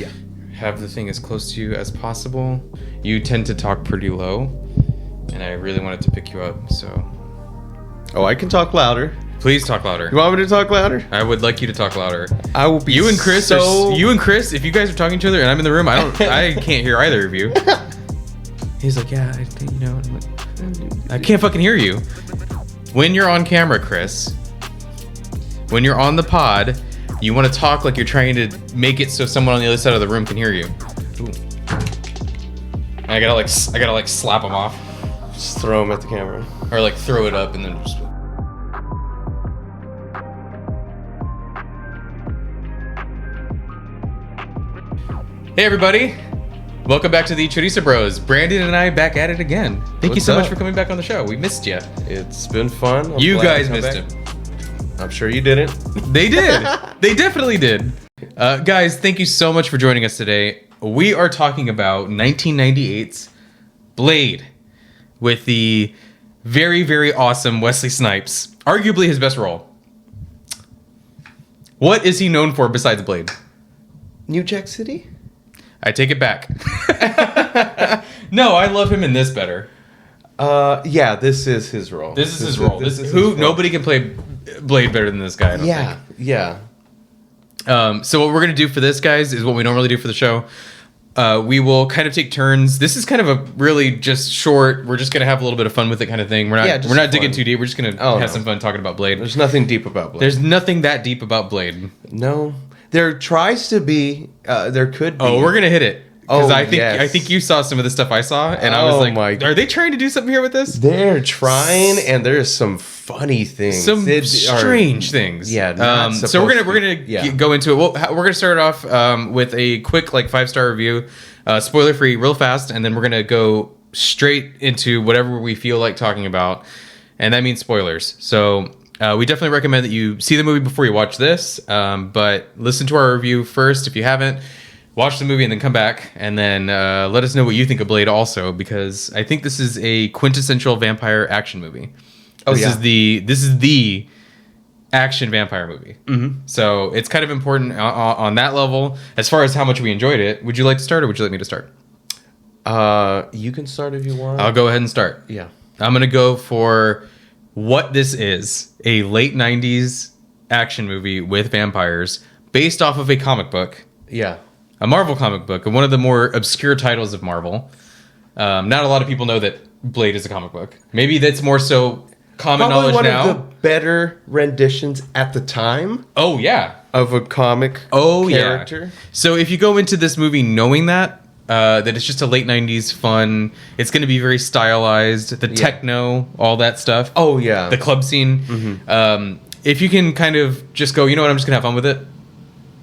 Yeah. Have the thing as close to you as possible. You tend to talk pretty low, and I really wanted to pick you up, so... Oh, I can talk louder. Please talk louder. You want me to talk louder? I would like you to talk louder. I will be You and Chris, if you guys are talking to each other and I'm in the room, I can't hear either of you. He's like, yeah, I think, you know... I can't fucking hear you. When you're on camera, Chris, when you're on the pod, you want to talk like you're trying to make it so someone on the other side of the room can hear you. Ooh. And I gotta like slap them off, Just throw him at the camera. or like throw it up and then just. Hey everybody, welcome back to the Chorizo Bros. Brandon and I back at it again. Thank you so much for coming back on the show. We missed you. It's been fun. You guys missed it. I'm sure you didn't. They did. They definitely did. Guys, thank you so much for joining us today. We are talking about 1998's Blade with the very, very awesome Wesley Snipes. Arguably his best role. What is he known for besides Blade? New Jack City? I take it back. No, I love him in this better. Yeah, this is his role. This is his role. Nobody can play Blade better than this guy, I don't think. Yeah. So what we're going to do for this, guys, is what we normally do for the show. We will kind of take turns. This is kind of a really just short, we're just going to have a little bit of fun with it kind of thing. We're not digging too deep. We're just going to have some fun talking about Blade. There's nothing deep about Blade. There's nothing that deep about Blade. No. There tries to be, there could be. Oh, we're going to hit it. Because I yes. think you saw some of the stuff I saw, and I was like, are they trying to do something here with this? They're trying, and there's some funny things. Some strange things. Yeah. So we're gonna go into it. We're gonna start off with a quick like 5-star review, spoiler free, real fast, and then we're gonna go straight into whatever we feel like talking about, and that means spoilers. So we definitely recommend that you see the movie before you watch this, but listen to our review first if you haven't. Watch the movie and then come back and then let us know what you think of Blade also, because I think this is a quintessential vampire action movie. This is the action vampire movie. Mm-hmm. So it's kind of important on that level. As far as how much we enjoyed it, would you like to start or would you like me to start? You can start if you want. I'll go ahead and start. Yeah. I'm going to go for what this is, a late 90s action movie with vampires based off of a comic book. Yeah. A Marvel comic book, and one of the more obscure titles of Marvel. Not a lot of people know that Blade is a comic book. Maybe that's more so common knowledge now. One of the better renditions at the time. Oh, yeah. Of a comic character. Yeah. So if you go into this movie knowing that it's just a late 90s fun, it's going to be very stylized, the techno, all that stuff. Oh, yeah. The club scene. Mm-hmm. If you can kind of just go, you know what, I'm just going to have fun with it.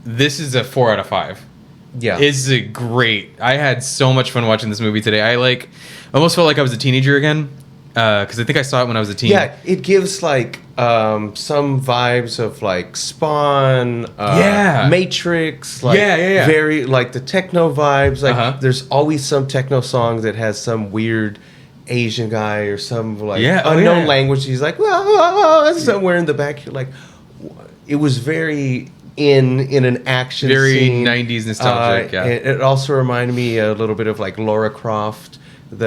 This is a 4 out of 5. Yeah, it's great. I had so much fun watching this movie today. I almost felt like I was a teenager again, because I think I saw it when I was a teen. Yeah, it gives like some vibes of like Spawn, Matrix, like very like the techno vibes. Like there's always some techno song that has some weird Asian guy or some like unknown language. He's like, well, somewhere in the back. You're like, it was very in an action very scene. 90s nostalgic. It also reminded me a little bit of like Lara Croft. Like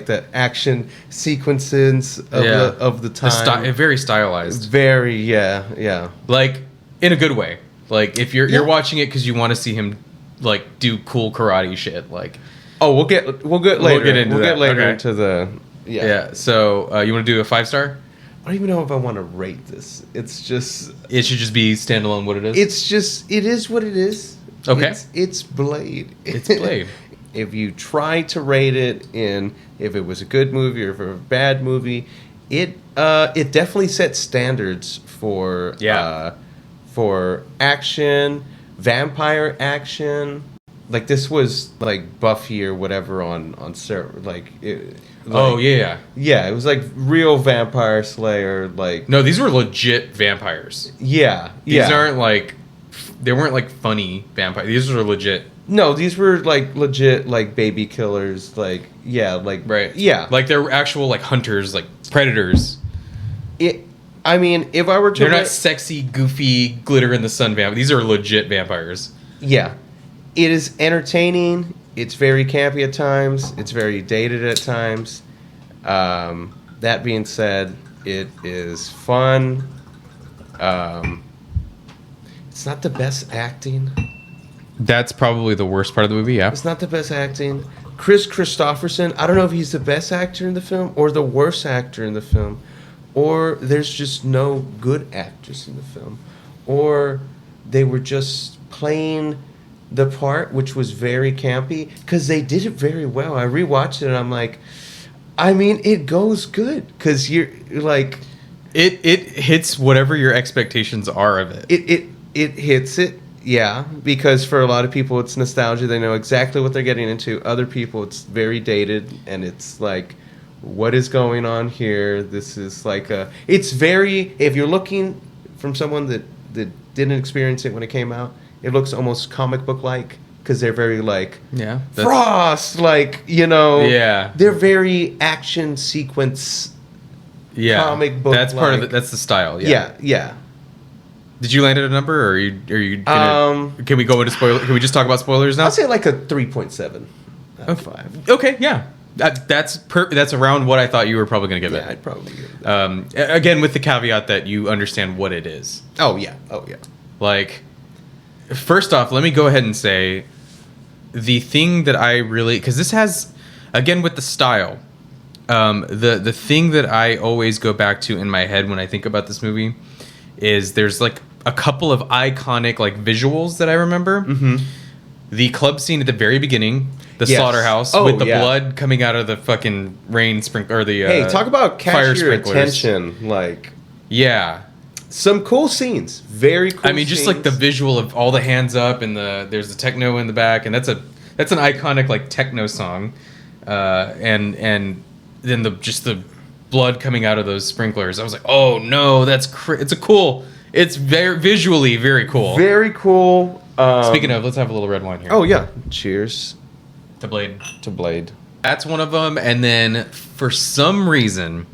the action sequences of the time. Very stylized. Very like in a good way. Like if you're watching it because you want to see him like do cool karate shit. Like we'll get later. We'll get into the So you want to do a 5-star? I don't even know if I want to rate this. It should just be standalone what it is? It is what it is. Okay. It's Blade. It's Blade. If you try to rate it if it was a good movie or if it was a bad movie, it definitely sets standards for action, vampire action. Like this was like Buffy or whatever on server. Yeah, it was like real vampire slayer. Like no, these were legit vampires. Yeah, these aren't like they weren't like funny vampires. These were legit. No, these were like legit like baby killers. Like right. Yeah, like they're actual like hunters, like predators. I mean, if I were to... They're not sexy, goofy, glitter in the sun vampires. These are legit vampires. Yeah. It is entertaining. It's very campy at times. It's very dated at times. That being said, it is fun. It's not the best acting. That's probably the worst part of the movie, yeah. It's not the best acting. Chris Christopherson, I don't know if he's the best actor in the film or the worst actor in the film, or there's just no good actress in the film, or they were just playing the part, which was very campy, because they did it very well. I rewatched it and I'm like, I mean, it goes good, because you're like... It hits whatever your expectations are of it. It hits it. Yeah, because for a lot of people it's nostalgia. They know exactly what they're getting into. Other people it's very dated, and it's like, what is going on here? This is like it's very, if you're looking from someone that didn't experience it when it came out, it looks almost comic book like, because they're very like, yeah, Frost, like, yeah, they're very action sequence, yeah, comic book. That's part of it. That's the style. Yeah. Did you land at a number, or are you gonna, can we go into spoiler? Can we just talk about spoilers now? I'll say like a 3.7 out of 5. Okay, yeah. That's around what I thought you were probably going to give it. Yeah, I'd probably give it that. Again, with the caveat that you understand what it is. Oh, yeah. Like, first off, let me go ahead and say the thing that I really... Because this has, again, with the style, the thing that I always go back to in my head when I think about this movie is there's, like, a couple of iconic, like, visuals that I remember. Mm-hmm. The club scene at the very beginning... The slaughterhouse with the blood coming out of the fucking rain sprinkler, or the hey, talk about catch your sprinklers. Attention, like some cool scenes, very cool. I mean, just like the visual of all the hands up and there's the techno in the back, and that's an iconic like techno song, and then the blood coming out of those sprinklers. I was like, oh no, it's very visually very cool. Very cool. Speaking of, let's have a little red wine here. Oh yeah, cheers. To Blade. That's one of them. And then, for some reason,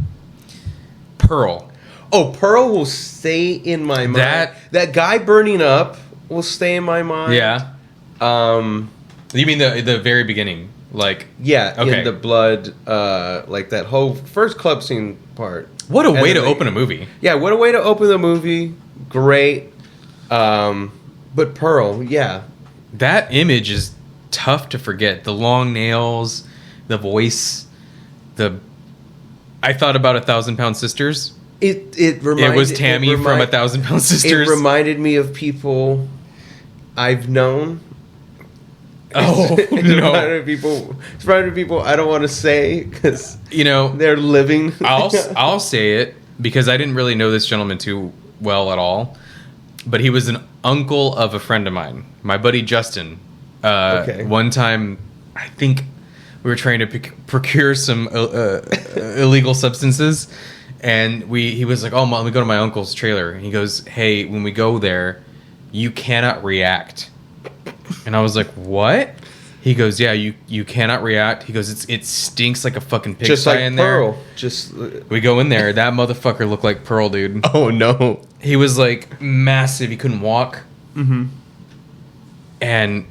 Pearl. Oh, Pearl will stay in my mind. That guy burning up will stay in my mind. Yeah. You mean the very beginning? Like... Yeah, okay. In the blood, like that whole first club scene part. What a way to open a movie. Yeah, what a way to open the movie. Great. But Pearl, yeah. That image is... tough to forget. The long nails, the voice, I thought about 1,000 Pound Sisters. It was Tammy from 1,000 Pound Sisters. It reminded me of people I've known. Oh no! It's reminded people I don't want to say because they're living. I'll say it because I didn't really know this gentleman too well at all, but he was an uncle of a friend of mine, my buddy Justin. One time, I think we were trying to procure some illegal substances, and he was like, "Oh, Mom, let me go to my uncle's trailer." And he goes, "Hey, when we go there, you cannot react." And I was like, "What?" He goes, "Yeah, you cannot react." He goes, "It stinks like a fucking pigsty just like in Pearl. There." We go in there. That motherfucker looked like Pearl, dude. Oh no, he was like massive. He couldn't walk. Mm-hmm. And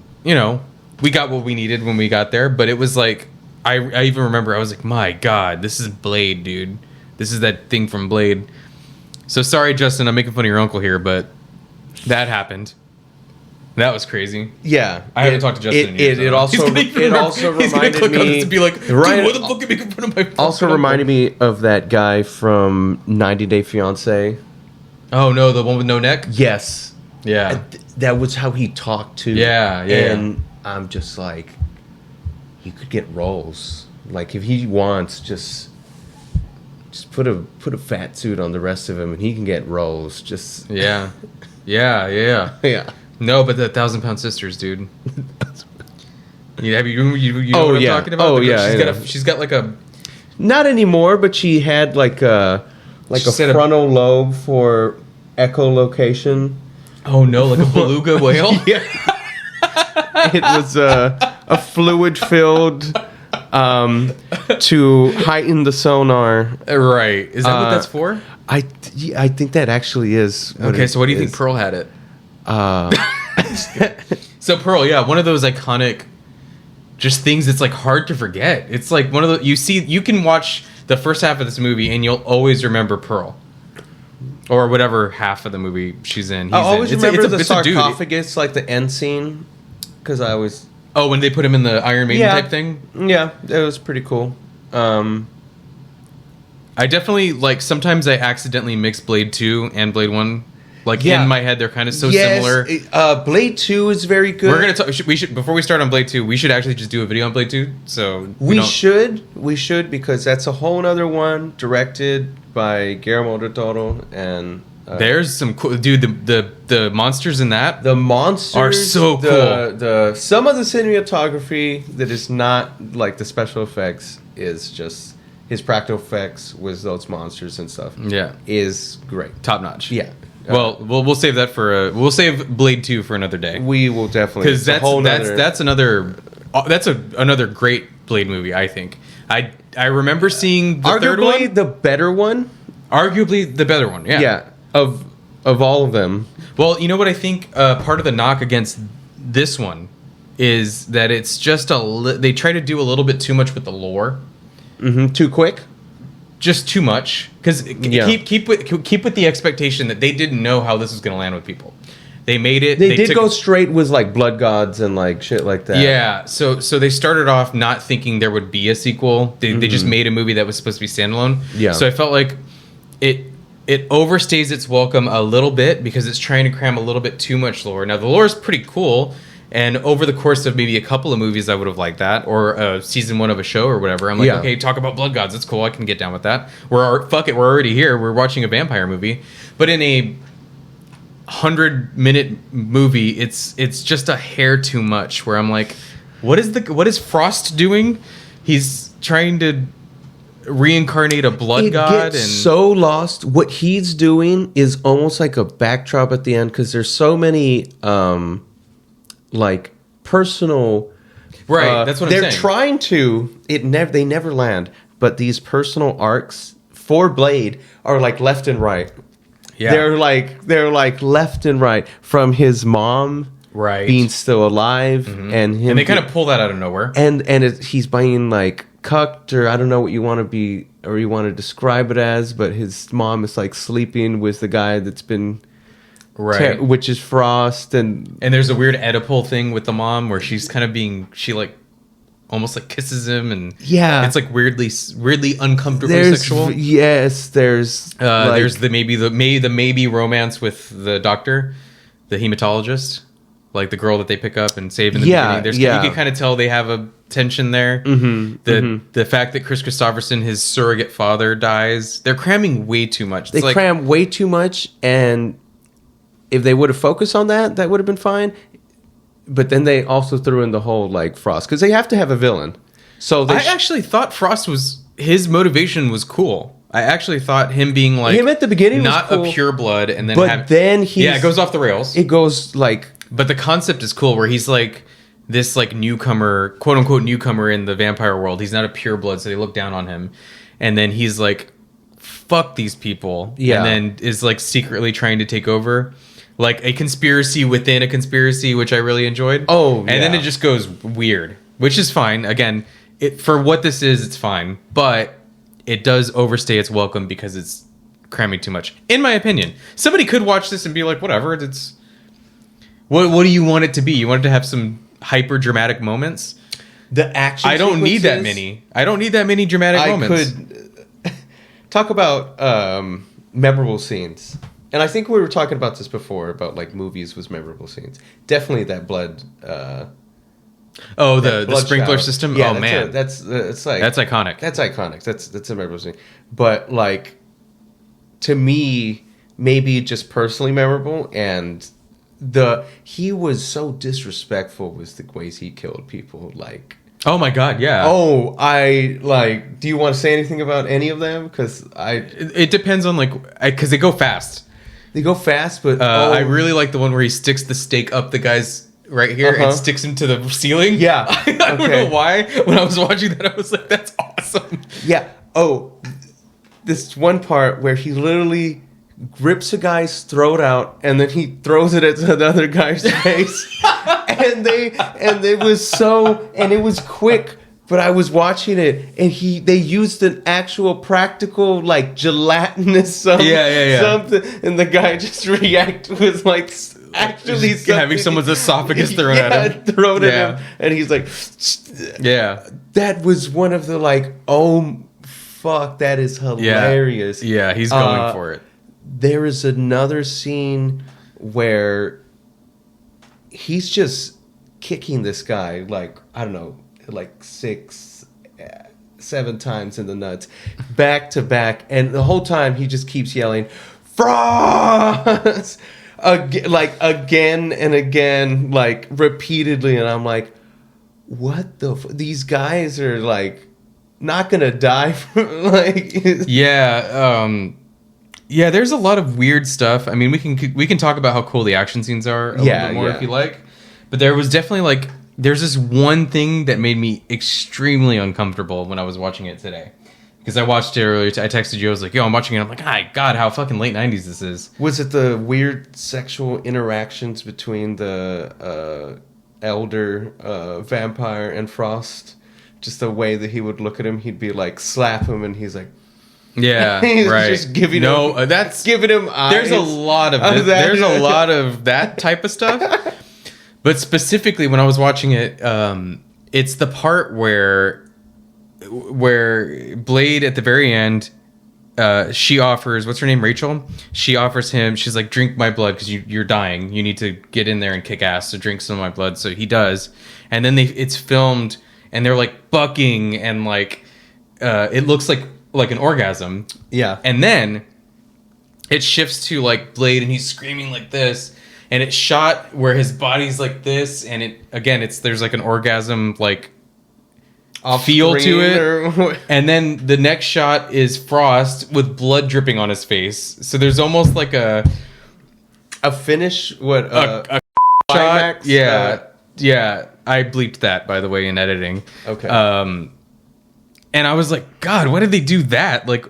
we got what we needed when we got there, but it was like, I even remember, I was like, my God, this is Blade, dude. This is that thing from Blade. So sorry, Justin, I'm making fun of your uncle here, but that happened. That was crazy. Yeah. I haven't talked to Justin in years. It also reminded me... to be like, dude, what the fuck are you making fun of my Also reminded me of that guy from 90 Day Fiancé. Oh, no, the one with no neck? Yes. Yeah. That was how he talked too. Yeah. And I'm just like, he could get roles. Like if he wants, just put a fat suit on the rest of him, and he can get roles. Just yeah. No, but the 1,000 Pound Sisters, dude. Have you know what I'm talking about? Oh yeah. She's got like a. Not anymore, but she had like a frontal lobe for echolocation. Oh no, like a beluga whale? Yeah. It was a fluid filled to heighten the sonar. Right. Is that what that's for? I think that actually is. Okay, so what do you think Pearl had it? So Pearl, yeah, one of those iconic, just things that's like hard to forget. It's like one of the you can watch the first half of this movie and you'll always remember Pearl, or whatever half of the movie she's in. I always remember the sarcophagus, like the end scene, because I always. Oh, when they put him in the Iron Maiden type thing. Yeah, it was pretty cool. I definitely sometimes I accidentally mix Blade 2 and Blade 1. In my head, they're kind of similar. Blade 2 is very good. We're gonna talk. We should before we start on Blade 2. We should actually just do a video on Blade 2. So we should because that's a whole other one directed by Guillermo del Toro, and there's some cool dude. The monsters in that are so cool. Some of the cinematography that is not like the special effects is just his practical effects with those monsters and stuff. Yeah, is great, top notch. Yeah. Well, we'll save that we'll save Blade 2 for another day. We will definitely, because that's another great Blade movie. I think I remember seeing the third one, the better one, arguably the better one. Yeah, yeah, of all of them. Well, you know what I think part of the knock against this one is that it's just they try to do a little bit too much with the lore. Mm-hmm. Too quick. Just too much, because keep with the expectation that they didn't know how this was going to land with people. They made it. They did go straight with like blood gods and like shit like that. Yeah, so they started off not thinking there would be a sequel. They just made a movie that was supposed to be standalone. Yeah. So I felt like it overstays its welcome a little bit because it's trying to cram a little bit too much lore. Now the lore is pretty cool. And over the course of maybe a couple of movies, I would have liked that, or season 1 of a show or whatever. I'm like, okay, talk about blood gods. That's cool. I can get down with that. We're already here. We're watching a vampire movie. But in a 100-minute movie, it's just a hair too much. Where I'm like, what is Frost doing? He's trying to reincarnate a blood god. Gets so lost. What he's doing is almost like a backdrop at the end because there's so many. Like personal, right? That's what I'm saying. They're trying to. They never land. But these personal arcs for Blade are like left and right. Yeah, they're like left and right from his mom, right, being still alive, and him. And they kind of pull that out of nowhere. And he's being like cucked, or I don't know what you want to be, or you want to describe it as. But his mom is like sleeping with the guy that's been. Right, which is Frost, and there's a weird Oedipal thing with the mom where she's kind of almost like kisses him, and it's like weirdly uncomfortably sexual. Yes, there's the maybe romance with the doctor, the hematologist, like the girl that they pick up and save in the beginning. You can kind of tell they have a tension there. The fact that Chris Christopherson, his surrogate father, dies, they're cramming way too much. They cram way too much, and if they would have focused on that would have been fine. But then they also threw in the whole like Frost because they have to have a villain. So I actually thought his motivation was cool. I actually thought him being like him at the beginning not was cool, a pure blood, and then it goes off the rails. It goes like, but the concept is cool where he's like this like newcomer, quote unquote newcomer in the vampire world. He's not a pure blood, so they look down on him, and then he's like, "Fuck these people," and then is like secretly trying to take over. Like a conspiracy within a conspiracy, which I really enjoyed. Oh, and then it just goes weird, which is fine. Again, for what this is, it's fine. But it does overstay its welcome because it's cramming too much, in my opinion. Somebody could watch this and be like, whatever. It's what do you want it to be? You want it to have some hyper dramatic moments? The action. I don't need that many. I don't need that many dramatic moments. Could talk about memorable scenes. And I think we were talking about this before, about like movies with memorable scenes. Definitely that blood. The sprinkler shower system. Yeah, man, that's iconic. That's iconic. That's a memorable scene. But like, to me, maybe just personally memorable, and he was so disrespectful with the ways he killed people. Like, oh my god, yeah. Oh, do you want to say anything about any of them? Because it depends on because they go fast. They go fast, but I really like the one where he sticks the stake up the guy's right here and sticks him to the ceiling. Yeah. I don't know why. When I was watching that, I was like, that's awesome. Yeah. Oh, this one part where he literally rips a guy's throat out and then he throws it at another guy's face. and it was quick, but I was watching it and they used an actual practical like gelatinous something, and the guy just reacted with like actually having someone's esophagus thrown at him. Thrown at him, and he's like, that was one of the like, oh fuck, that is hilarious. Yeah, he's going for it. There is another scene where he's just kicking this guy like, I don't know, like 6-7 times in the nuts back to back, and the whole time he just keeps yelling Frost again and again, like repeatedly, and I'm like, what the these guys are like not gonna die from, like yeah, there's a lot of weird stuff. I mean, we can talk about how cool the action scenes are a little bit more if you like. But there was definitely like, there's this one thing that made me extremely uncomfortable when I was watching it today. Because I watched it earlier. I texted you. I was like, yo, I'm watching it. I'm like, my God, how fucking late 90s this is. Was it the weird sexual interactions between the elder vampire and Frost? Just the way that he would look at him, he'd be like, slap him, and he's like, yeah, he's right. Just giving him, that's giving him eyes. There's a lot of it. There's a lot of that type of stuff. But specifically, when I was watching it, it's the part where Blade at the very end, she offers, what's her name, Rachel? She offers him. She's like, drink my blood because you're dying. You need to get in there and kick ass to drink some of my blood. So he does, and then it's filmed, and they're like bucking, and like it looks like an orgasm. Yeah. And then it shifts to like Blade and he's screaming like this, and it's shot where his body's like this, and there's like an orgasm like feel to it. And then the next shot is Frost with blood dripping on his face. So there's almost like a finish, a shot. Yeah. I bleeped that, by the way, in editing. Okay. And I was like, God, why did they do that? Like,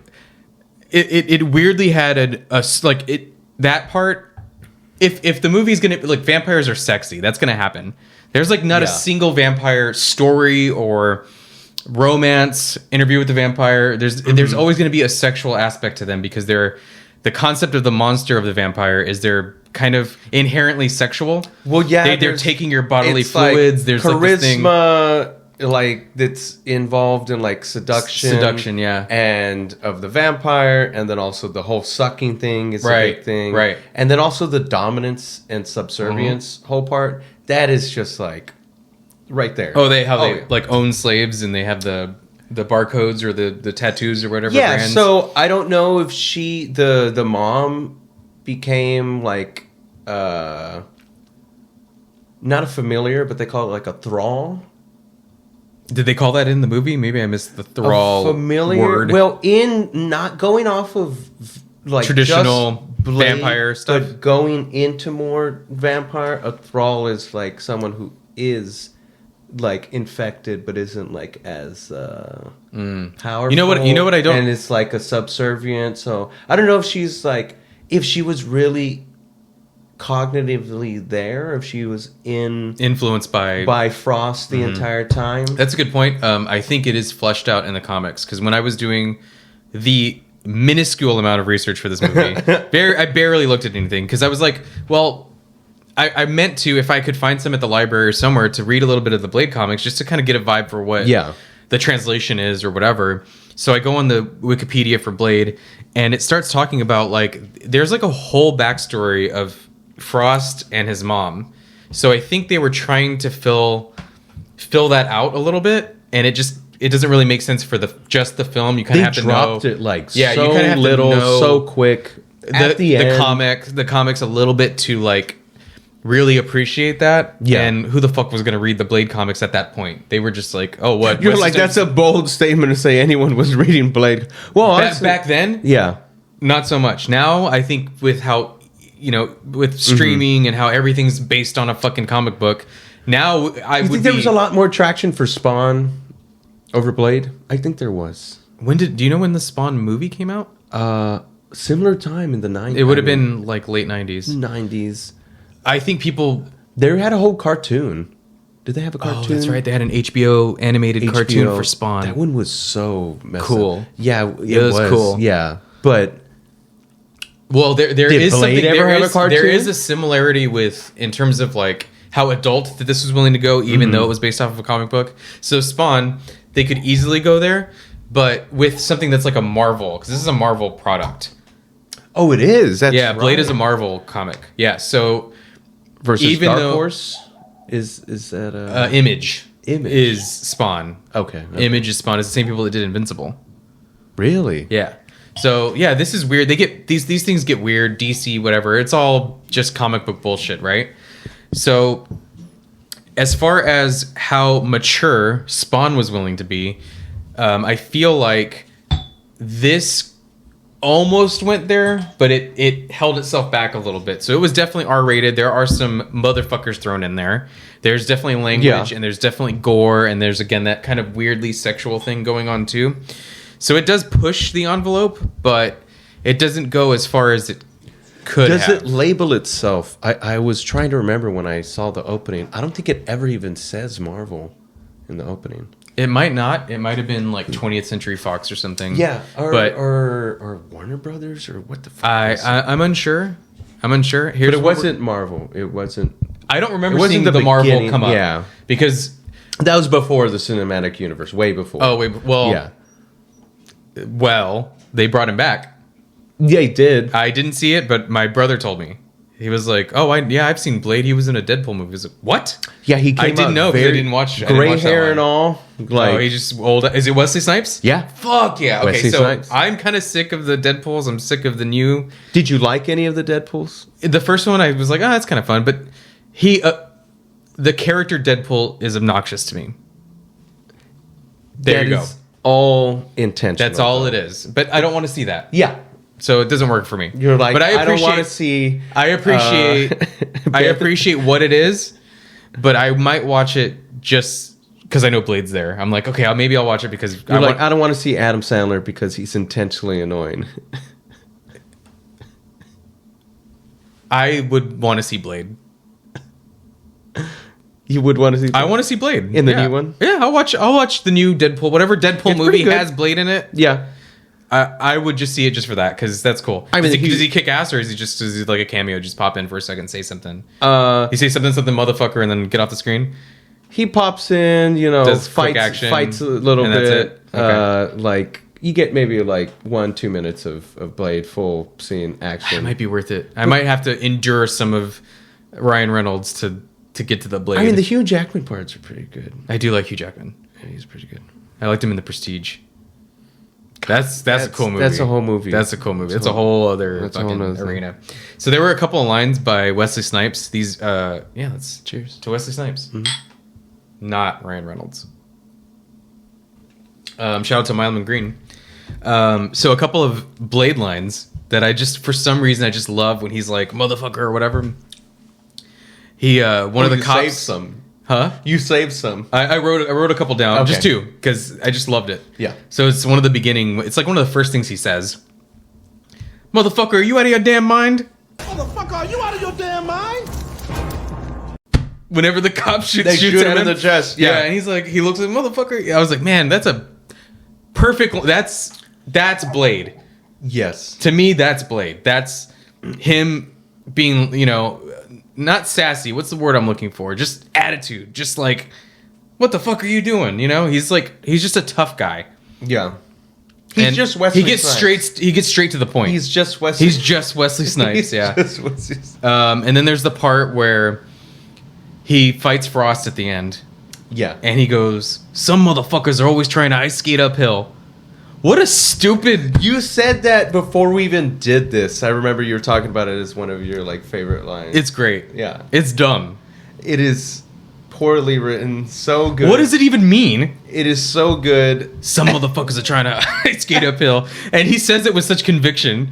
it weirdly had that part. If the movie's gonna, like, vampires are sexy, that's gonna happen. There's like not a single vampire story or romance, Interview with the Vampire. There's always gonna be a sexual aspect to them because the concept of the monster of the vampire is they're kind of inherently sexual. Well, yeah, they're taking your bodily fluids. Like there's charisma. Like this thing, like that's involved in like seduction, and of the vampire, and then also the whole sucking thing is a big thing, right? And then also the dominance and subservience whole part, that is just like right there. They like own slaves, and they have the barcodes or the tattoos or whatever. Yeah, brands. So I don't know if the mom became like not a familiar, but they call it like a thrall. Did they call that in the movie? Maybe I missed the thrall familiar word. Well, in not going off of like traditional Blade, vampire stuff, but going into more vampire, a thrall is like someone who is like infected but isn't like as powerful. You know what I don't, and it's like a subservient. So I don't know if she's like, if she was really cognitively there, if she was influenced by Frost the entire time. That's a good point. I think it is fleshed out in the comics, because when I was doing the minuscule amount of research for this movie, I barely looked at anything, because I was like, well, I meant to, if I could find some at the library or somewhere, to read a little bit of the Blade comics just to kind of get a vibe for what the translation is or whatever. So I go on the Wikipedia for Blade, and it starts talking about like there's like a whole backstory of Frost and his mom. So I think they were trying to fill that out a little bit, and it doesn't really make sense for just the film. You kind of have to know. They dropped it like you kind of have little, to know so quick. At the end, the comics a little bit to like really appreciate that. Yeah. And who the fuck was going to read the Blade comics at that point? They were just like, oh, what? You're like, that's a bold statement to say anyone was reading Blade. Well, back then, not so much. Now I think with how, with streaming and how everything's based on a fucking comic book, now I would think there was a lot more traction for Spawn over Blade. I think there was. Do you know when the Spawn movie came out? Similar time in the 90s. It would have been like late 90s. 90s. I think people... They had a whole cartoon. Did they have a cartoon? Oh, that's right. They had an HBO animated cartoon for Spawn. That one was so cool. Up. Yeah, it was cool. Yeah, but... Well, there is Blade something... ever have a cartoon? There is a similarity with... In terms of like how adult that this was willing to go, even though it was based off of a comic book. So Spawn, they could easily go there, but with something that's like a Marvel, because this is a Marvel product. Oh, it is? That's Blade is a Marvel comic. Yeah, so... Versus even Dark Horse? Is that a... Image is Spawn. Okay. Image is Spawn. It's the same people that did Invincible. Really? Yeah. So, yeah, this is weird. They get... These things get weird. DC, whatever. It's all just comic book bullshit, right? So, as far as how mature Spawn was willing to be, I feel like this almost went there, but it held itself back a little bit. So it was definitely R-rated. There are some motherfuckers thrown in there. There's definitely language, and there's definitely gore, and there's, again, that kind of weirdly sexual thing going on, too. So it does push the envelope, but it doesn't go as far as it could have. Does it label itself? I was trying to remember when I saw the opening. I don't think it ever even says Marvel in the opening. It might not. It might have been like 20th Century Fox or something. Yeah, or Warner Brothers, or what the fuck? I'm unsure. I'm unsure. But it wasn't Marvel. It wasn't. I don't remember seeing the Marvel come up. Yeah, because that was before the cinematic universe, way before. Oh, well, yeah. Well, they brought him back. Yeah, he did. I didn't see it, but my brother told me. He was like, "Oh, I've seen Blade. He was in a Deadpool movie." I was like, "What?" Yeah, he came I didn't know because I didn't watch. Gray hair and all. Like, he's just old. Is it Wesley Snipes? Yeah. Fuck yeah. Okay, Wesley Snipes. I'm kind of sick of the Deadpools. I'm sick of the new. Did you like any of the Deadpools? The first one, I was like, that's kind of fun, but the character Deadpool is obnoxious to me. There you go. All intentional. That's all it is. But I don't want to see that. Yeah. So it doesn't work for me. You're like, but I don't want to see. I appreciate. I appreciate what it is, but I might watch it just because I know Blade's there. I'm like, okay, maybe I'll watch it because I don't want to see Adam Sandler because he's intentionally annoying. I would want to see Blade. You would want to see Blade? I want to see Blade in the new one. Yeah, I'll watch the new Deadpool. Whatever Deadpool movie has Blade in it. Yeah. I would just see it just for that because that's cool. I mean, does he kick ass or is he like a cameo? Just pop in for a second, say something. He say something, motherfucker, and then get off the screen. He pops in, does fights a little bit. Okay. Like you get maybe like 1-2 minutes of Blade full scene action. It might be worth it. I might have to endure some of Ryan Reynolds to get to the Blade. I mean, the Hugh Jackman parts are pretty good. I do like Hugh Jackman. Yeah, he's pretty good. I liked him in The Prestige. That's a cool movie. That's a whole movie. That's a cool movie. It's a whole other fucking arena. So there were a couple of lines by Wesley Snipes. These, let's cheers to Wesley Snipes, not Ryan Reynolds. Shout out to Milam Green. So a couple of Blade lines that I just, for some reason, I just love when he's like motherfucker or whatever. He one of the cops. Saved some. Huh? You saved some. I wrote a couple down, just two, because I just loved it. Yeah. So it's one of the beginning. It's like one of the first things he says. Motherfucker, are you out of your damn mind? Motherfucker, are you out of your damn mind? Whenever the cop shoots at him in the chest. Yeah, and he's like, he looks like motherfucker. I was like, man, that's a perfect. That's Blade. Yes. To me, that's Blade. That's him being, not sassy. What's the word I'm looking for? Just attitude. Just like, what the fuck are you doing? He's just a tough guy. Yeah. He's just Wesley Snipes. He gets straight to the point. He's just Wesley Snipes, yeah. Just Wesley Snipes. And then there's the part where he fights Frost at the end. Yeah. And he goes, some motherfuckers are always trying to ice skate uphill. What a stupid... You said that before we even did this. I remember you were talking about it as one of your favorite lines. It's great. Yeah. It's dumb. It is poorly written. So good. What does it even mean? It is so good. Some motherfuckers are trying to ice skate uphill. And he says it with such conviction.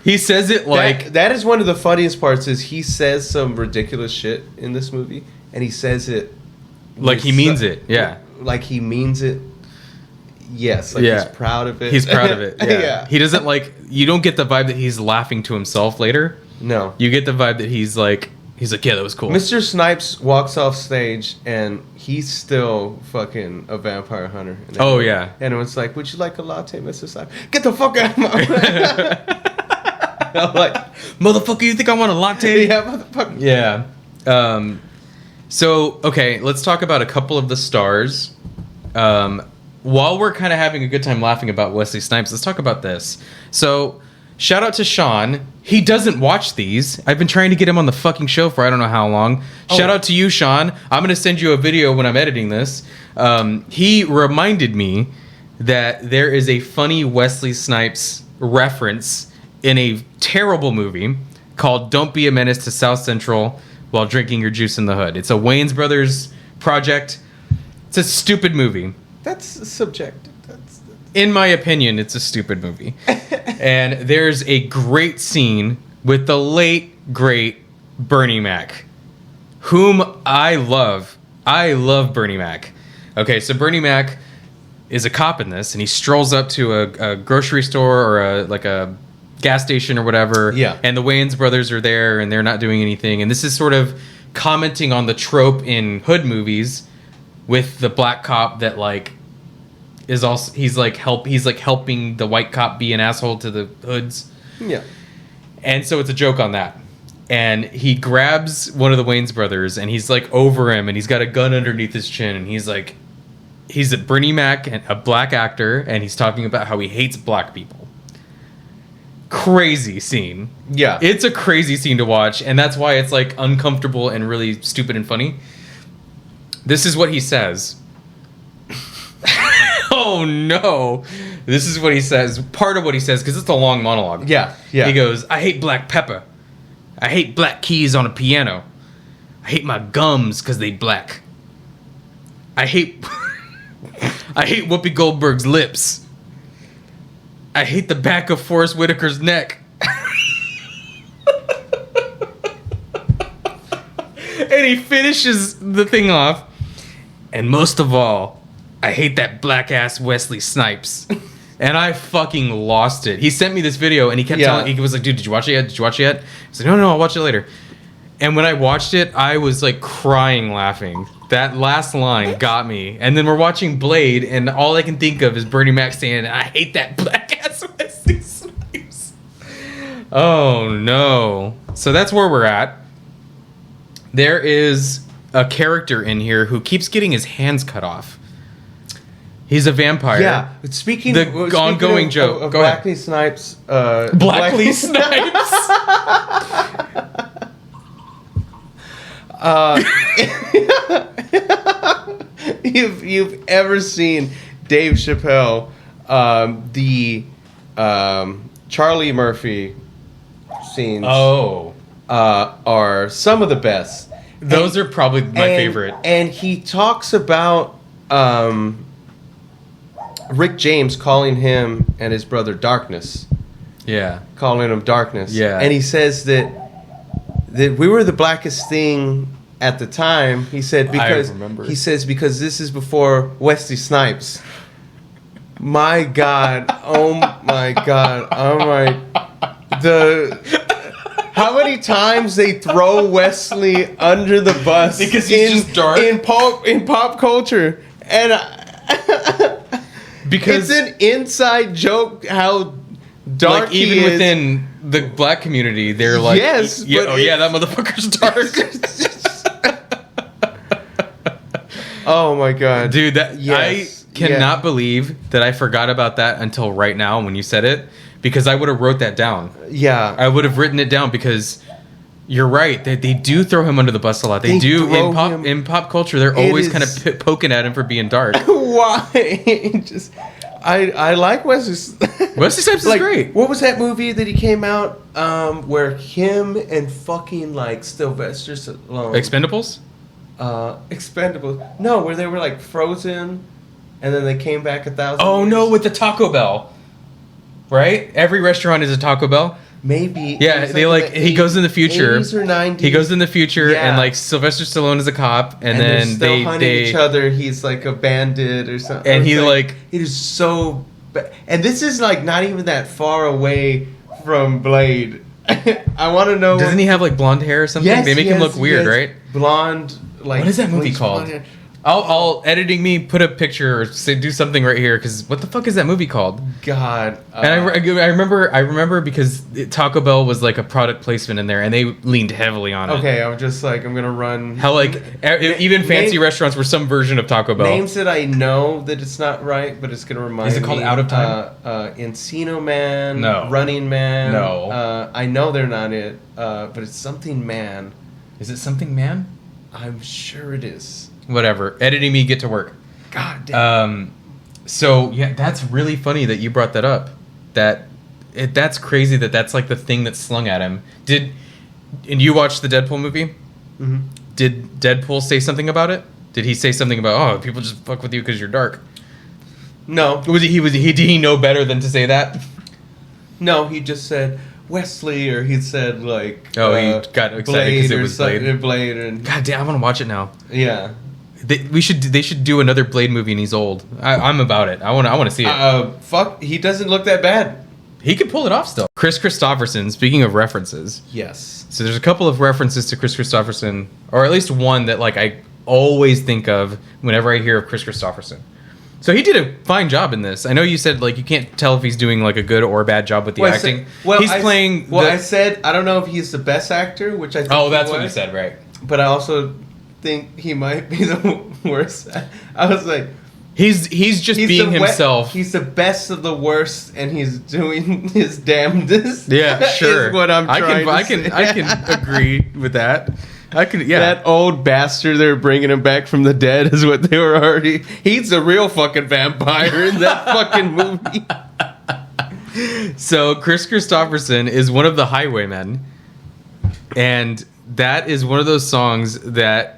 He says it like... That is one of the funniest parts is he says some ridiculous shit in this movie. And he says it... Like he means it. Yeah. Like he means it. Yes, like he's proud of it. He's proud of it. Yeah. He doesn't like. You don't get the vibe that he's laughing to himself later. No. You get the vibe that he's like, yeah, that was cool. Mr. Snipes walks off stage and he's still fucking a vampire hunter. And And it was like, would you like a latte, Mr. Snipes? Get the fuck out of my way. I'm like, motherfucker, you think I want a latte? Yeah, motherfucker. Yeah. So, okay, let's talk about a couple of the stars. While we're kind of having a good time laughing about Wesley Snipes, let's talk about this. So, shout out to Sean. He doesn't watch these. I've been trying to get him on the fucking show for I don't know how long. Shout out to you, Sean. I'm going to send you a video when I'm editing this. He reminded me that there is a funny Wesley Snipes reference in a terrible movie called Don't Be a Menace to South Central While Drinking Your Juice in the Hood. It's a Wayans Brothers project. It's a stupid movie. That's subjective. In my opinion, it's a stupid movie. And there's a great scene with the late, great Bernie Mac, whom I love. I love Bernie Mac. Okay, so Bernie Mac is a cop in this, and he strolls up to a grocery store or a gas station or whatever. Yeah. And the Wayans brothers are there, and they're not doing anything. And this is sort of commenting on the trope in hood movies with the black cop that like is also he's like helping the white cop be an asshole to the hoods. Yeah. And so it's a joke on that. And he grabs one of the Wayans brothers and he's like over him and he's got a gun underneath his chin and he's like he's a Bernie Mac, a black actor, and he's talking about how he hates black people. Crazy scene. Yeah. It's a crazy scene to watch, and that's why it's like uncomfortable and really stupid and funny. This is what he says. Oh no. This is what he says. Part of what he says, because it's a long monologue. Yeah. Yeah. He goes, I hate black pepper. I hate black keys on a piano. I hate my gums because they black. I hate Whoopi Goldberg's lips. I hate the back of Forrest Whitaker's neck. And he finishes the thing off. And most of all, I hate that black ass Wesley Snipes. And I fucking lost it. He sent me this video and he kept telling, he was like, dude, did you watch it yet? Did you watch it yet? I was like, no, I'll watch it later. And when I watched it, I was like crying laughing. That last line got me. And then we're watching Blade and all I can think of is Bernie Mac saying, I hate that black ass Wesley Snipes. Oh no. So that's where we're at. There is a character in here who keeps getting his hands cut off. He's a vampire. Yeah. Speaking ongoing joke. Go ahead. Blackley Snipes. Blackley Snipes. You've ever seen Dave Chappelle, the Charlie Murphy scenes? Are some of the best. Those are probably my favorite. And he talks about Rick James calling him and his brother Darkness. Yeah. Calling him Darkness. Yeah. And he says that we were the blackest thing at the time. He said because this is before Wesley Snipes. My God. Oh my God. Oh my. How many times they throw Wesley under the bus because he's just dark in pop culture, and because it's an inside joke how dark like even within the black community they're like yes, yeah, that motherfucker's dark. Oh my God, dude, I cannot believe that I forgot about that until right now when you said it. Because I would have wrote that down. Yeah. I would have written it down because you're right. They do throw him under the bus a lot. They do in pop culture. They're always kind of poking at him for being dark. Why? I like Wesley. Wesley Snipes is great. What was that movie that he came out where him and fucking like Sylvester Stallone? Expendables? Expendables. No, where they were like frozen and then they came back 1,000 Oh years. no, with the Taco Bell. Right? Every restaurant is a Taco Bell. Maybe. Yeah, they like he goes in the future. 80s or 90s. He goes in the future, and like Sylvester Stallone is a cop, and then they're hunting each other. He's like a bandit or something. And he like it is so. And this is like not even that far away from Blade. I want to know. Doesn't he have like blonde hair or something? Yes, they make him look weird, right? Blonde. Like what is that movie called? I'll editing me put a picture or say do something right here because what the fuck is that movie called? God. And I remember because Taco Bell was like a product placement in there and they leaned heavily on it. Okay, I'm just like I'm gonna run. How like even fancy restaurants were some version of Taco Bell. Names that I know that it's not right, but it's gonna remind me. Is it called Out of Time? Encino Man. No. Running Man. No. I know they're not it, but it's something Man. Is it something Man? I'm sure it is. Whatever. Editing me, get to work. God damn. So yeah, that's really funny that you brought that up. That's crazy that's like the thing that's slung at him. And you watched the Deadpool movie? Mm-hmm. Did Deadpool say something about it? Did he say something about people just fuck with you because you're dark? No. Did he know better than to say that? No, he just said Wesley, or he said like he got excited because it was Blade and God damn, I want to watch it now. Yeah. They should do another Blade movie and he's old. I'm about it. I want to see it. Fuck, he doesn't look that bad. He could pull it off still. Chris Christopherson, speaking of references. Yes. So there's a couple of references to Chris Christopherson, or at least one that like I always think of whenever I hear of Chris Christopherson. So he did a fine job in this. I know you said like you can't tell if he's doing like a good or a bad job with the acting. He's playing. I said I don't know if he's the best actor, which I think that's what you said, right? But I also think he might be the worst. I was like, he's just being himself. He's the best of the worst, and he's doing his damnedest. Yeah, sure. Is what I'm trying to say. I can agree with that. That old bastard they're bringing him back from the dead is what they were already. He's a real fucking vampire in that fucking movie. So Chris Christopherson is one of the Highwaymen, and that is one of those songs that,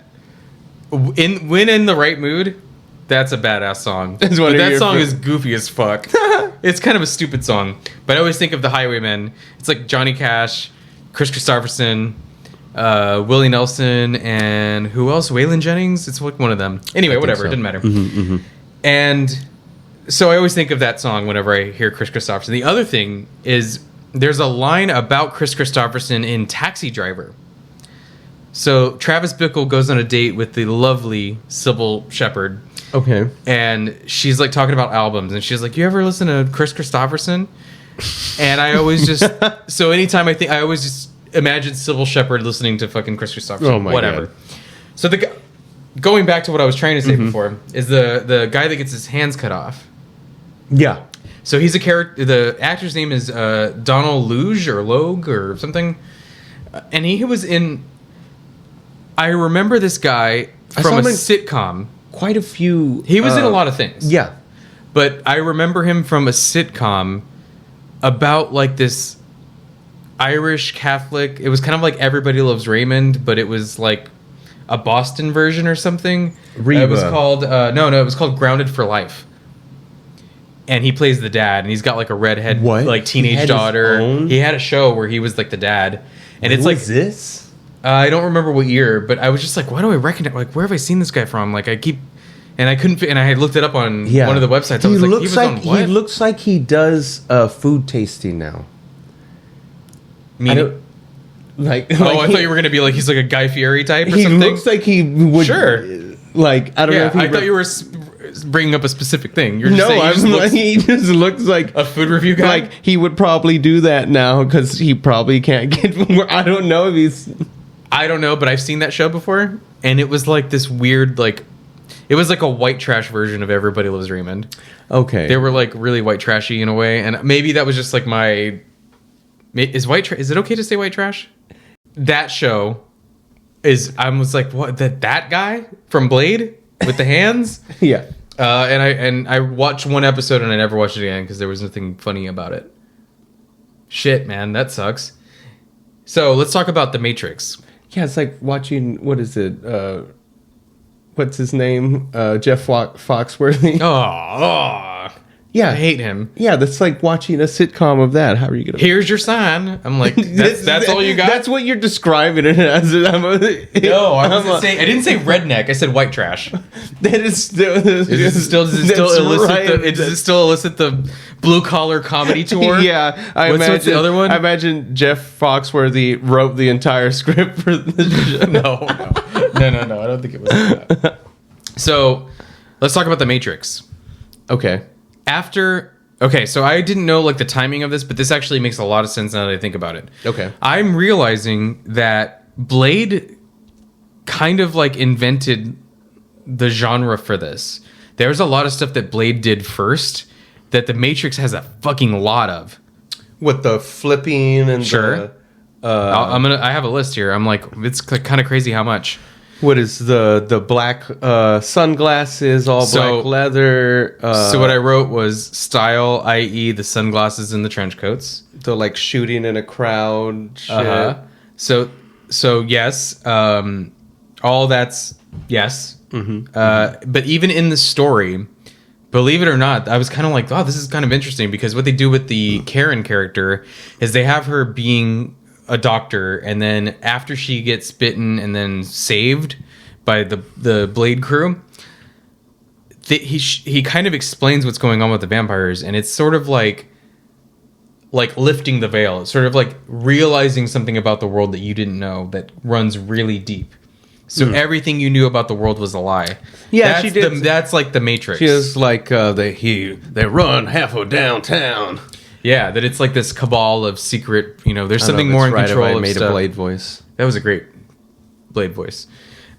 when in the right mood, that's a badass song. But that song is goofy as fuck. It's kind of a stupid song, but I always think of the Highwaymen. It's like Johnny Cash, Chris Christopherson, Willie Nelson, and who else? Waylon Jennings? It's like one of them. Anyway, whatever. So. It didn't matter. Mm-hmm, mm-hmm. And so I always think of that song whenever I hear Chris Christopherson. The other thing is there's a line about Chris Christopherson in Taxi Driver. So Travis Bickle goes on a date with the lovely Sybil Shepherd. Okay. And she's like talking about albums, and she's like, "You ever listen to Chris Christopherson?" And I always just so anytime I always just imagine Sybil Shepherd listening to fucking Chris Christopherson. Oh my whatever. God. So going back to what I was trying to say before is the guy that gets his hands cut off. Yeah. So he's a character. The actor's name is Donald Luge or Logue or something, and he was in. I remember this guy from a sitcom. Quite a few. He was in a lot of things. Yeah. But I remember him from a sitcom about like this Irish Catholic. It was kind of like Everybody Loves Raymond, but it was like a Boston version or something. Reba. It was called it was called Grounded for Life. And he plays the dad, and he's got like a redhead like teenage daughter. He had a show where he was like the dad. And it's like this? I don't remember what year, but I was just like, why do I recognize? Like, where have I seen this guy from? Like, I couldn't. And I had looked it up on one of the websites. I was like, he was on what? He looks like he does food tasting now. I thought you were gonna be like he's like a Guy Fieri type or something. He looks like he would. Sure. Like I don't know. If I thought you were bringing up a specific thing. You're just he just looks like a food review guy. Like he would probably do that now because he probably can't get. I don't know if he's. I don't know, but I've seen that show before, and it was like this weird, like, it was like a white trash version of Everybody Loves Raymond. Okay. They were like really white trashy in a way, and maybe that was just like my. Is it okay to say white trash? That show I was like, what? That guy from Blade with the hands? Yeah. And I watched one episode and I never watched it again because there was nothing funny about it. Shit, man, that sucks. So let's talk about The Matrix. Yeah, it's like watching, what is it? What's his name? Jeff Foxworthy. Oh. Yeah. I hate him. Yeah, that's like watching a sitcom of that. How are you going to... Here's your sign. I'm like, that's all you got? That's what you're describing it as. No, I didn't say redneck. I said white trash. That is still... Does it still elicit the blue-collar comedy tour? Yeah. What's the other one? I imagine Jeff Foxworthy wrote the entire script for the show. No. I don't think it was that. So, let's talk about The Matrix. Okay. So I didn't know like the timing of this, but this actually makes a lot of sense now that I think about it. Okay. I'm realizing that Blade kind of like invented the genre for this. There's a lot of stuff that Blade did first that The Matrix has a fucking lot of. With the flipping and sure. I have a list here. I'm like, it's kind of crazy how much. What is the black sunglasses, all black leather? So what I wrote was style, i.e. the sunglasses and the trench coats. The like shooting in a crowd shit. So yes, all that's yes. But even in the story, believe it or not, I was kind of like, oh, this is kind of interesting because what they do with the Karen character is they have her being a doctor, and then after she gets bitten and then saved by the Blade crew, he kind of explains what's going on with the vampires, and it's sort of like lifting the veil. It's sort of like realizing something about the world that you didn't know that runs really deep. So everything you knew about the world was a lie. Yeah, she did. That's like the Matrix. She was like they run half of downtown. Yeah, that it's like this cabal of secret, there's something more in control of stuff. A Blade voice. That was a great Blade voice.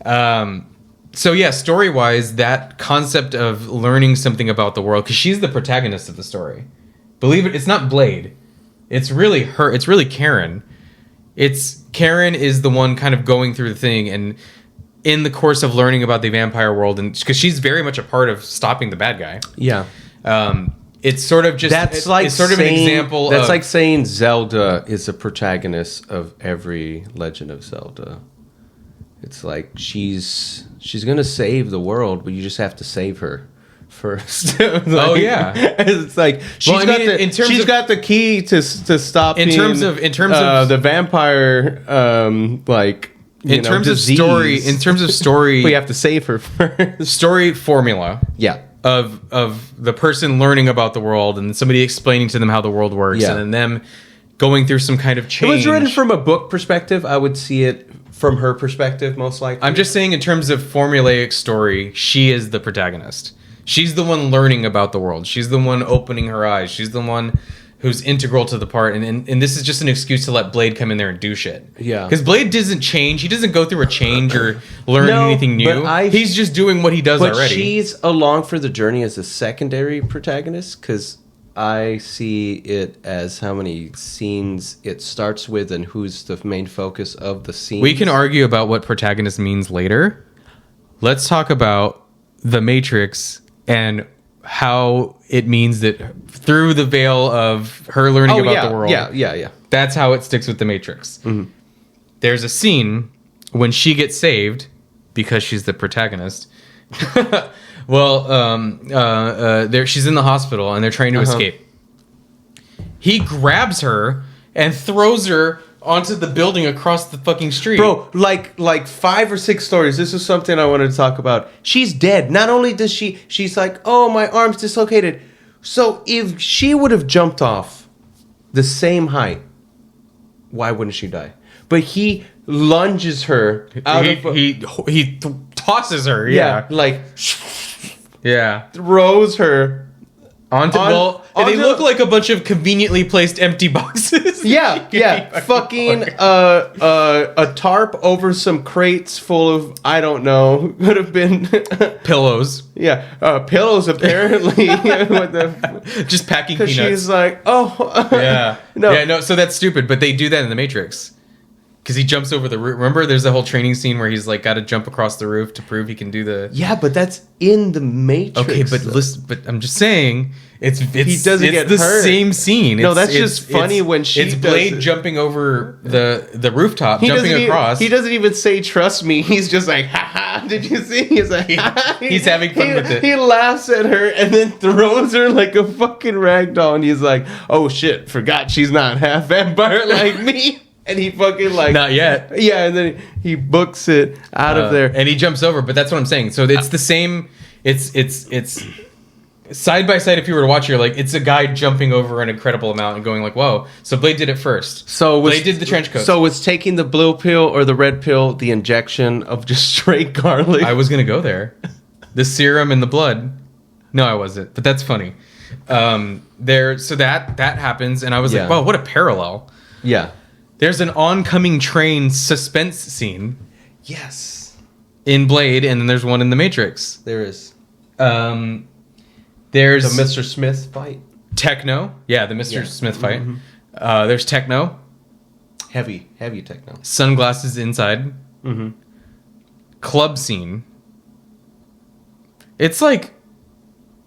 So yeah, story-wise, that concept of learning something about the world, because she's the protagonist of the story. Believe it, it's not Blade. It's really her. It's really Karen. Karen is the one kind of going through the thing, and in the course of learning about the vampire world, and because she's very much a part of stopping the bad guy. Yeah. It's sort of just it's sort of an example. That's like saying Zelda is a protagonist of every Legend of Zelda. It's like she's gonna save the world, but you just have to save her first. Oh yeah, it's like she's got the key to stop in terms of the vampire in terms of story. We have to save her first. Story formula. Yeah. Of the person learning about the world and somebody explaining to them how the world works, and then them going through some kind of change. If it was written from a book perspective, I would see it from her perspective, most likely. I'm just saying in terms of formulaic story, she is the protagonist. She's the one learning about the world. She's the one opening her eyes. She's the one who's integral to the part, and this is just an excuse to let Blade come in there and do shit. Yeah. Because Blade doesn't change. He doesn't go through a change or learn anything new. He's just doing what he does already. But she's along for the journey as a secondary protagonist, because I see it as how many scenes it starts with and who's the main focus of the scene. We can argue about what protagonist means later. Let's talk about The Matrix and how it means that through the veil of her learning about the world. Yeah. That's how it sticks with The Matrix. Mm-hmm. There's a scene when she gets saved because she's the protagonist. She's in the hospital and they're trying to escape. He grabs her and throws her onto the building across the fucking street. Bro, like 5 or 6 stories. This is something I wanted to talk about. She's dead. Not only does she's like, oh, my arm's dislocated. So if she would have jumped off the same height, why wouldn't she die? But he lunges her out he tosses her. Yeah. Throws her onto and they look like a bunch of conveniently placed empty boxes. Fucking a tarp over some crates full of, I don't know, could have been pillows. Pillows apparently. Just packing peanuts. She's like, no. So that's stupid, but they do that in The Matrix. Because he jumps over the roof. Remember, there's a whole training scene where he's like got to jump across the roof to prove he can do the. Yeah, but that's in the Matrix. Okay, but listen, but I'm just saying it's he doesn't get the hurt. Same scene. No, that's just funny when she. It's Blade jumping over the rooftop, jumping across. He doesn't even say "trust me." He's just like, "Ha ha!" Did you see? He's like, he's having fun with it. He laughs at her and then throws her like a fucking rag doll, and he's like, "Oh shit! Forgot she's not half vampire like me." And he fucking like not yet. Yeah, and then he books it out of there, and he jumps over. But that's what I'm saying. So it's the same. It's side by side. If you were to watch, you're like, it's a guy jumping over an incredible amount and going like, "Whoa!" So Blade did it first. So Blade did the trench coat. So was taking the blue pill or the red pill the injection of just straight garlic? I was gonna go there. The serum in the blood. No, I wasn't. But that's funny. So that happens, and I was like, "Wow, what a parallel!" Yeah. There's an oncoming train suspense scene. Yes. In Blade, and then there's one in The Matrix. There is. There's the Mr. Smith fight. Techno. Yeah, the Mr. Smith fight. Mm-hmm. There's techno. Heavy techno. Sunglasses inside. Mm-hmm. Club scene. It's like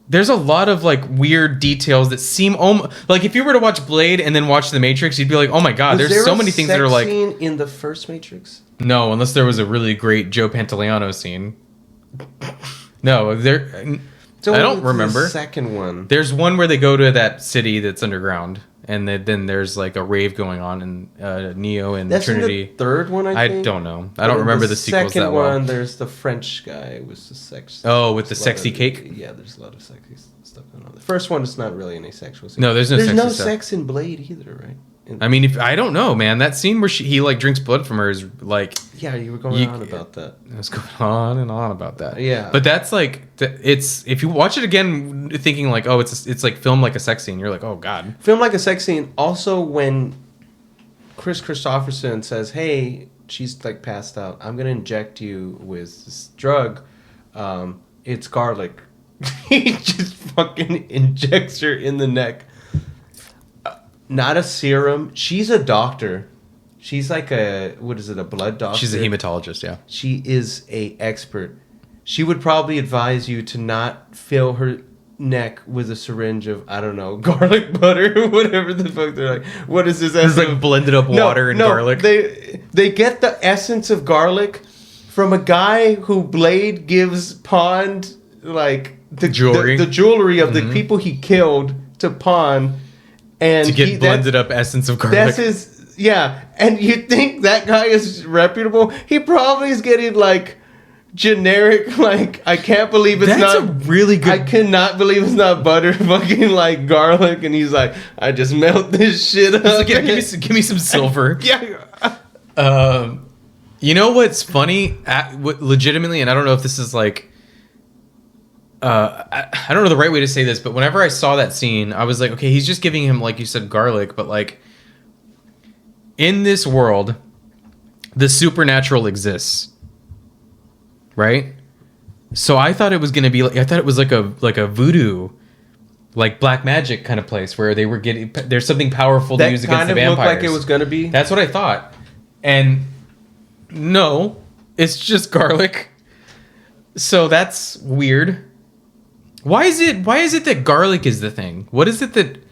there's a lot of like weird details that seem like if you were to watch Blade and then watch The Matrix, you'd be like, oh my god, there's so many things that are like. Scene in the first Matrix? No, unless there was a really great Joe Pantoliano scene. No, there. I don't remember. The second one. There's one where they go to that city that's underground, and then there's like a rave going on, and Neo and that's Trinity. In the third one, I think. I don't know. I don't remember the sequels that well. The second one, there's the French guy with the sex. Oh, with the sexy cake. Yeah, there's a lot of sexy stuff going on. The first one is not really any sexual scene. No, there's no sex in Blade either, right? I mean, I don't know, man. That scene where he like drinks blood from her is like. Yeah, you were going on about that. I was going on and on about that. Yeah, but that's like it's if you watch it again, thinking like, oh, it's like filmed like a sex scene. You're like, oh god, filmed like a sex scene. Also, when Chris Christopherson says, "Hey, she's like passed out. I'm gonna inject you with this drug. It's garlic." He just fucking injects her in the neck. Not a serum. She's a doctor. She's like a blood doctor? She's a hematologist, yeah. She is a expert. She would probably advise you to not fill her neck with a syringe of, I don't know, garlic butter or whatever the fuck they're like. What is this? It's like blended up water and garlic. They get the essence of garlic from a guy who Blade gives pawned like the jewelry of the people he killed to pawn. And to get blended up essence of garlic. That's his, yeah. And you think that guy is reputable? He probably is getting like generic, like, I can't believe it's That's a really good. I cannot believe it's not butter, fucking like garlic. And he's like, I just melt this shit up. Like, yeah, give me some silver. Yeah. You know what's funny? Legitimately, and I don't know if this is like. I don't know the right way to say this, but whenever I saw that scene, I was like, okay, he's just giving him, like you said, garlic, but like in this world, the supernatural exists, right? So I thought it was gonna be like, I thought it was like a voodoo, like black magic kind of place where they were getting there's something powerful to use against the vampires. That kind of looked like it was gonna be. That's what I thought, and no, it's just garlic. So that's weird. Why is it that garlic is the thing? What is it that,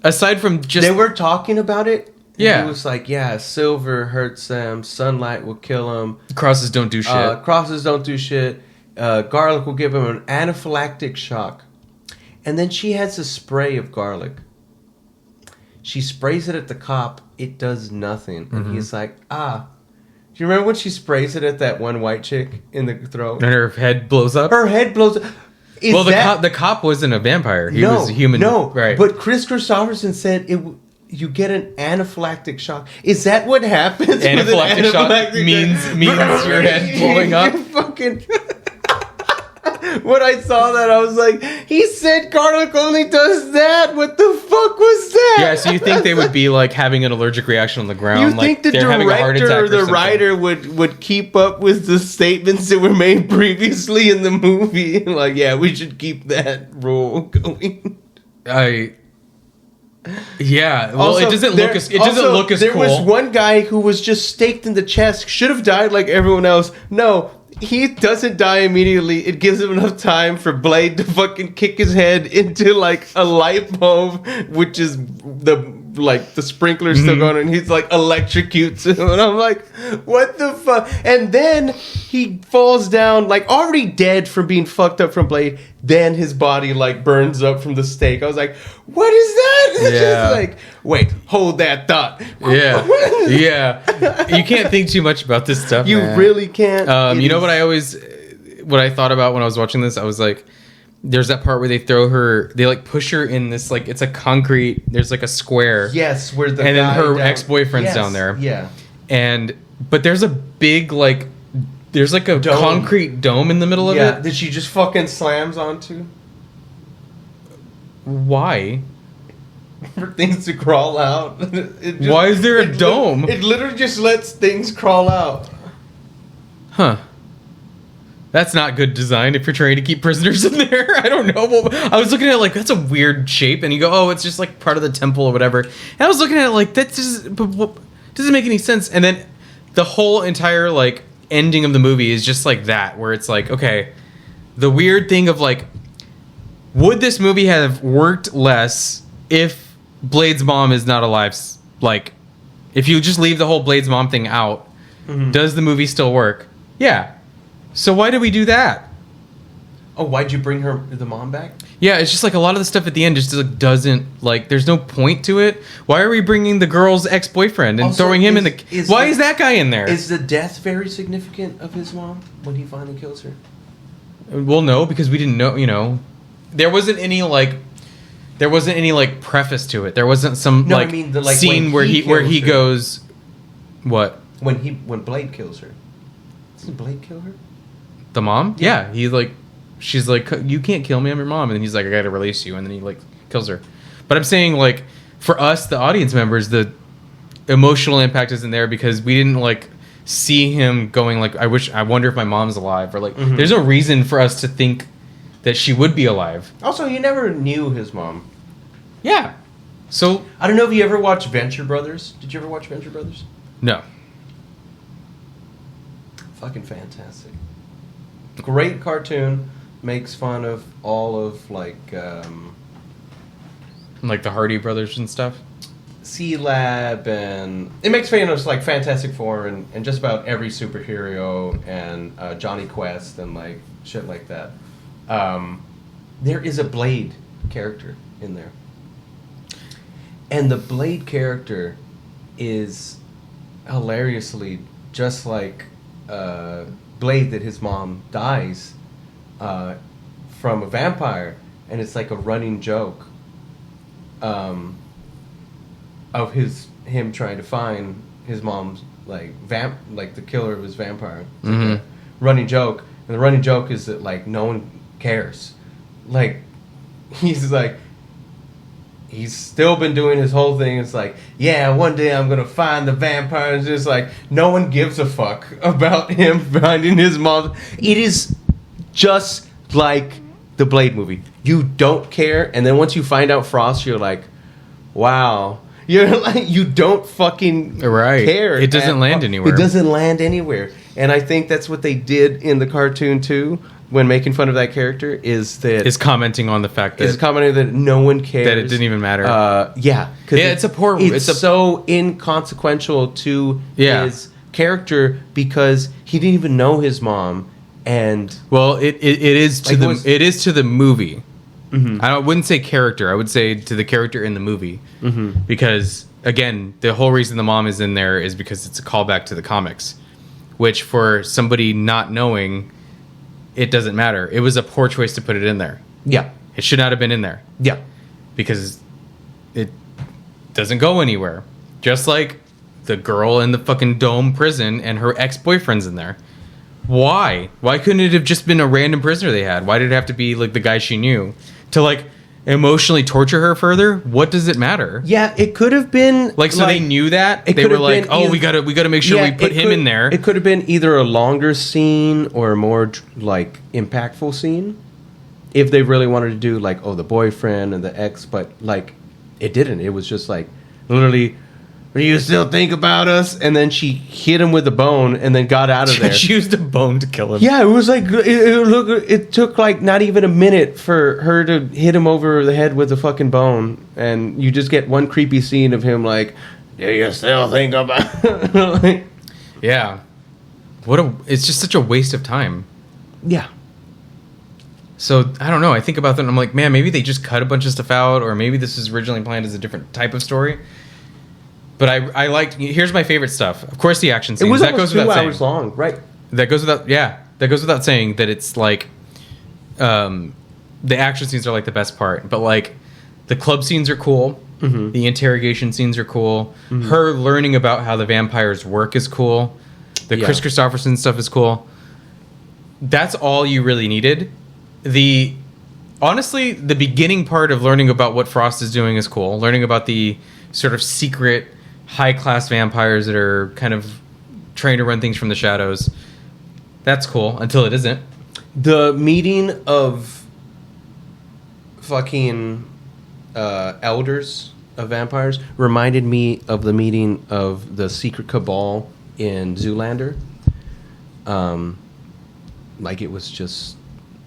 aside from just... They were talking about it. Yeah. It was like, yeah, silver hurts them. Sunlight will kill them. Crosses don't do shit. Garlic will give them an anaphylactic shock. And then she has a spray of garlic. She sprays it at the cop. It does nothing. And he's like, Do you remember when she sprays it at that one white chick in the throat? And her head blows up? Her head blows up. The cop wasn't a vampire. He was a human. No, right. But Chris Christopherson said you get an anaphylactic shock. Is that what happens? Anaphylactic shock means your head blowing up. When I saw that, I was like, he said garlic only does that. What the fuck was that? Yeah, so you think they would be like having an allergic reaction on the ground? You think the director or the writer would keep up with the statements that were made previously in the movie? Like, yeah, we should keep that rule going. Yeah, well, also, it doesn't look as cool. There was one guy who was just staked in the chest, should have died like everyone else. No, he doesn't die immediately. It gives him enough time for Blade to fucking kick his head into like a light bulb, which is the sprinkler's still going on, and he's like electrocutes him, and I'm like, what the fuck? And then he falls down, like already dead from being fucked up from Blade. Then his body like burns up from the stake. I was like, what is that? It's just like, wait, hold that thought. Yeah. You can't think too much about this stuff. You really can't. What I thought about when I was watching this, I was like, there's that part where they like push her in this, like, it's a concrete, there's like a square. Yes, where the and then her ex-boyfriend's down there. Yeah. But there's a big, like, there's like a concrete dome in the middle of it. Yeah, that she just fucking slams onto. Why? For things to crawl out. Why is there a dome? It literally just lets things crawl out. Huh. That's not good design if you're trying to keep prisoners in there. I don't know. Well, I was looking at it like, that's a weird shape. And you go, oh, it's just like part of the temple or whatever. And I was looking at it like, that just doesn't make any sense. And then the whole entire like ending of the movie is just like that, where it's like, okay, the weird thing of like, would this movie have worked less if Blade's mom is not alive? Like, if you just leave the whole Blade's mom thing out, does the movie still work? Yeah. So why did we do that? Oh, why'd you bring the mom back? Yeah, it's just like a lot of the stuff at the end just like, doesn't, like, there's no point to it. Why are we bringing the girl's ex-boyfriend and throwing him in the... Why is that guy in there? Is the death very significant of his mom when he finally kills her? Well, no, because we didn't know, there wasn't any preface to it. There wasn't some scene where he goes, what? When Blade kills her. Doesn't Blade kill her? The mom? Yeah. He's like, she's like, you can't kill me, I'm your mom. And then he's like, I gotta release you. And then he like kills her. But I'm saying, like, for us, the audience members, the emotional impact isn't there because we didn't like see him going like, I wonder if my mom's alive, or like, there's no reason for us to think that she would be alive. Also, you never knew his mom. Yeah. So I don't know if you ever watched Venture Brothers. Did you ever watch Venture Brothers? No. Fucking fantastic. Great cartoon. Makes fun of all of like the Hardy Brothers and stuff. C-Lab, and it makes fun of like Fantastic Four and just about every superhero and Johnny Quest and like shit like that. There is a Blade character in there. And the Blade character is hilariously just like Blade, that his mom dies from a vampire, and it's like a running joke of him trying to find his mom's like the killer of his vampire. It's like a running joke, and the running joke is that like no one cares. Like he's still been doing his whole thing. It's like, yeah, one day I'm gonna find the vampire. It's just like no one gives a fuck about him finding his mom. It is just like the Blade movie. You don't care, and then once you find out Frost, you're like, wow. You're like, you don't fucking care. It doesn't land anywhere. It doesn't land anywhere. And I think that's what they did in the cartoon too, when making fun of that character, is commenting on the fact that no one cares, that it didn't even matter. It's so inconsequential to his character because he didn't even know his mom. And well, it is to the movie. I wouldn't say character. I would say to the character in the movie, because again, the whole reason the mom is in there is because it's a callback to the comics, which for somebody not knowing, it doesn't matter. It was a poor choice to put it in there. Yeah, it should not have been in there. Yeah, because it doesn't go anywhere. Just like the girl in the fucking dome prison and her ex-boyfriend's in there. Why? Why couldn't it have just been a random prisoner they had? Why did it have to be like the guy she knew to like emotionally torture her further? What does it matter? Yeah, it could have been like, so they knew that they were like, oh, we gotta make sure we put him in there. It could have been either a longer scene or a more like impactful scene if they really wanted to do like, oh, the boyfriend and the ex, but like It didn't. It was just like, literally, do you still think about us? And then she hit him with a bone and then got out of there. She used a bone to kill him. Yeah, it was like, it took like not even a minute for her to hit him over the head with a fucking bone. And you just get one creepy scene of him like, do you still think about like, yeah. It's just such a waste of time. Yeah. So, I don't know. I think about that and I'm like, man, maybe they just cut a bunch of stuff out, or maybe this was originally planned as a different type of story. But I liked... Here's my favorite stuff. Of course, the action scenes. It was that almost goes 2 hours long, right? That goes without saying that it's like... the action scenes are like the best part. But like, the club scenes are cool. Mm-hmm. The interrogation scenes are cool. Mm-hmm. Her learning about how the vampires work is cool. The Chris Christopherson stuff is cool. That's all you really needed. Honestly, the beginning part of learning about what Frost is doing is cool. Learning about the sort of secret, high-class vampires that are kind of trying to run things from the shadows. That's cool, until it isn't. The meeting of fucking elders of vampires reminded me of the meeting of the secret cabal in Zoolander. Like, it was just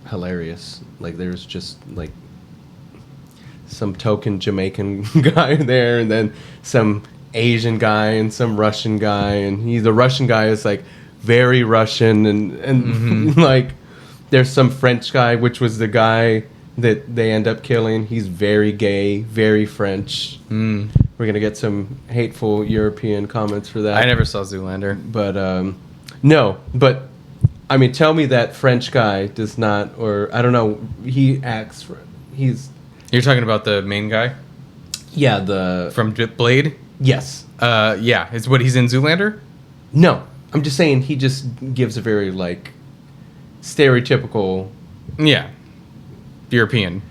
hilarious. Like, there's just like some token Jamaican guy there, and then some Asian guy and some Russian guy, and the Russian guy is like very Russian, and mm-hmm. like there's some French guy, which was the guy that they end up killing. He's very gay, very French. We're gonna get some hateful European comments for that. I never saw Zoolander, but no, but I mean, tell me that French guy does not, or I don't know, he acts, You're talking about the main guy? Yeah, from Blade? Yes. Yeah, is what he's in Zoolander? No, I'm just saying he just gives a very, like, stereotypical... Yeah. European,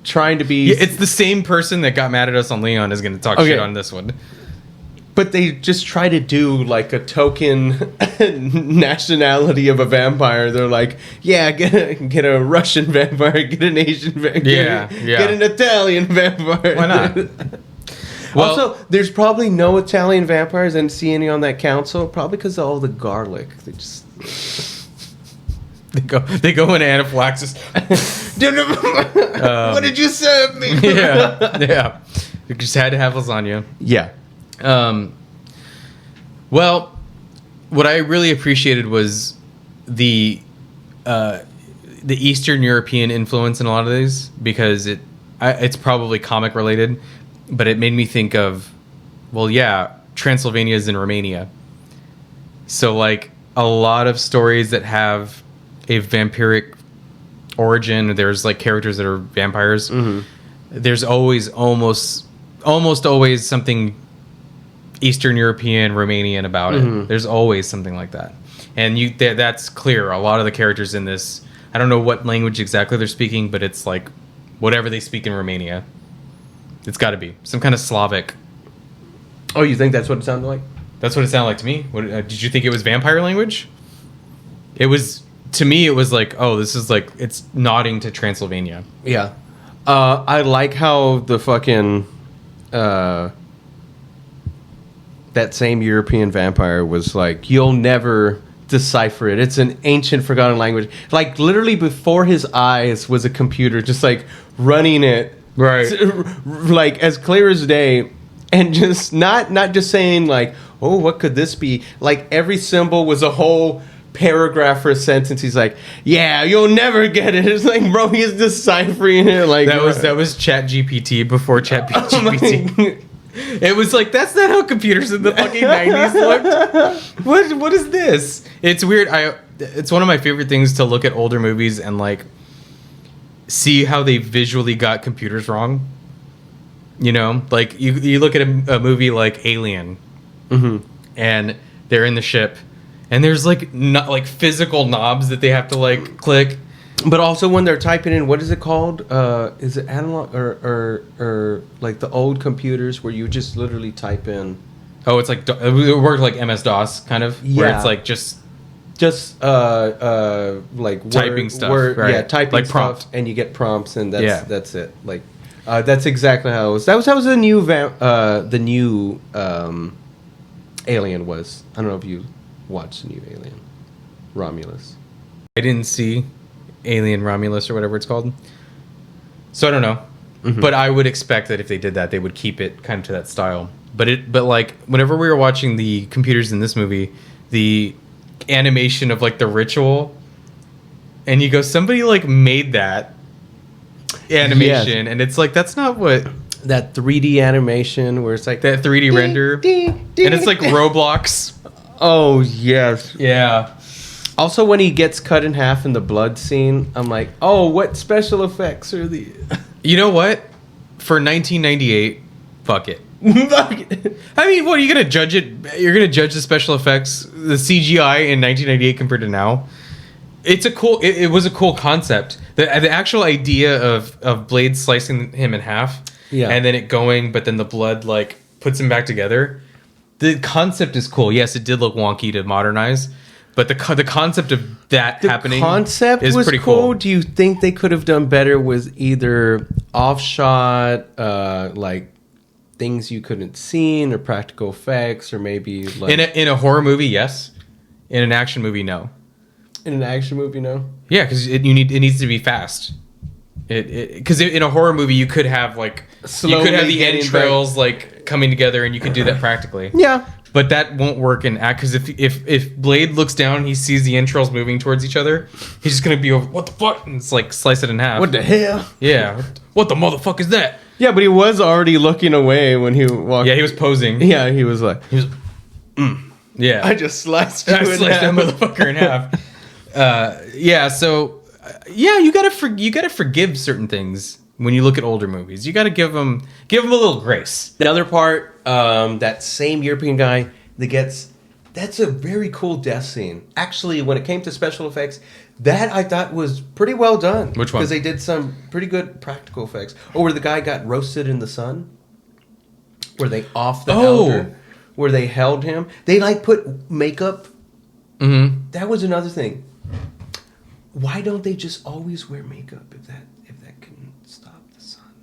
trying to be... Yeah, it's the same person that got mad at us on Leon is going to talk shit on this one. But they just try to do, like, a token nationality of a vampire. They're like, yeah, get a Russian vampire, get an Asian vampire, get an Italian vampire. Why not? Well, also, there's probably no Italian vampires. I didn't see any on that council. Probably because of all the garlic. They just... They go in anaphylaxis. What did you serve me? yeah. You just had to have lasagna. Yeah. Well, what I really appreciated was the Eastern European influence in a lot of these, because it's probably comic related, but it made me think of, well, yeah, Transylvania is in Romania. So like a lot of stories that have a vampiric origin, there's like characters that are vampires. Mm-hmm. There's always almost always something Eastern European, Romanian about it. Mm-hmm. There's always something like that. And that's clear. A lot of the characters in this, I don't know what language exactly they're speaking, but it's like whatever they speak in Romania. It's got to be some kind of Slavic. Oh, you think that's what it sounded like? That's what it sounded like to me. Did you think it was vampire language? It was, to me, it was like, oh, this is like, it's nodding to Transylvania. Yeah. I like how the fucking... that same European vampire was like, you'll never decipher it. It's an ancient forgotten language. Like, literally before his eyes was a computer just like running it. Right. Like, as clear as day. And just not just saying like, oh, what could this be? Like, every symbol was a whole paragraph for a sentence. He's like, yeah, you'll never get it. It's like, bro, he's deciphering it. Like, that was ChatGPT before ChatGPT. It was like, that's not how computers in the fucking 90s looked. What is this? It's weird. It's one of my favorite things to look at older movies and like see how they visually got computers wrong. You know, like you look at a movie like Alien, mm-hmm. and they're in the ship, and there's like not like physical knobs that they have to like click. But also when they're typing in, what is it called? Is it analog or like the old computers where you just literally type in? Oh, it's like it worked like MS-DOS kind of, where it's like just like typing stuff, right? Yeah, typing like stuff, prompt, and you get prompts, and that's it. Like, That's exactly how it was. That was the new Alien was. I don't know if you watched the new Alien, Romulus. I didn't see Alien Romulus or whatever it's called, so I don't know. Mm-hmm. But I would expect that if they did that, they would keep it kind of to that style. But like whenever we were watching the computers in this movie, the animation of like the ritual, and you go, somebody like made that animation, and it's like that's not what that 3D animation where it's like that 3D render, and it's like Roblox. Oh yes, yeah. Also, when he gets cut in half in the blood scene, I'm like, oh, what special effects are these? You know what? For 1998, fuck it. I mean, what are you gonna judge it? You're gonna judge the special effects, the CGI in 1998 compared to now. It's a cool. It was a cool concept. The actual idea of Blade slicing him in half, and then it going, but then the blood like puts him back together. The concept is cool. Yes, it did look wonky to modernize, but the concept of that happening concept is was pretty cool. Do you think they could have done better with either off-shot, like things you couldn't see, or practical effects, or maybe like in a horror movie? Yes. In an action movie, no. In an action movie, no. Yeah, because it needs to be fast. Because in a horror movie, you could have like you could have the entrails like coming together, and you could do that practically. Yeah. But that won't work in act, because if Blade looks down, he sees the entrails moving towards each other. He's just gonna be over, what the fuck? And it's like slice it in half. What the hell? Yeah. What the motherfucker is that? Yeah, but he was already looking away when he walked. Yeah, he was posing. Yeah, he was like, yeah. I just sliced that motherfucker in half. You gotta forgive certain things when you look at older movies. You gotta give them a little grace. Another part, that same European guy that's a very cool death scene. Actually, when it came to special effects, that I thought was pretty well done. Which one? Because they did some pretty good practical effects. Oh, where the guy got roasted in the sun, where they off the elder, where they held him. They like put makeup. Mm-hmm. That was another thing. Why don't they just always wear makeup if that can stop the sun?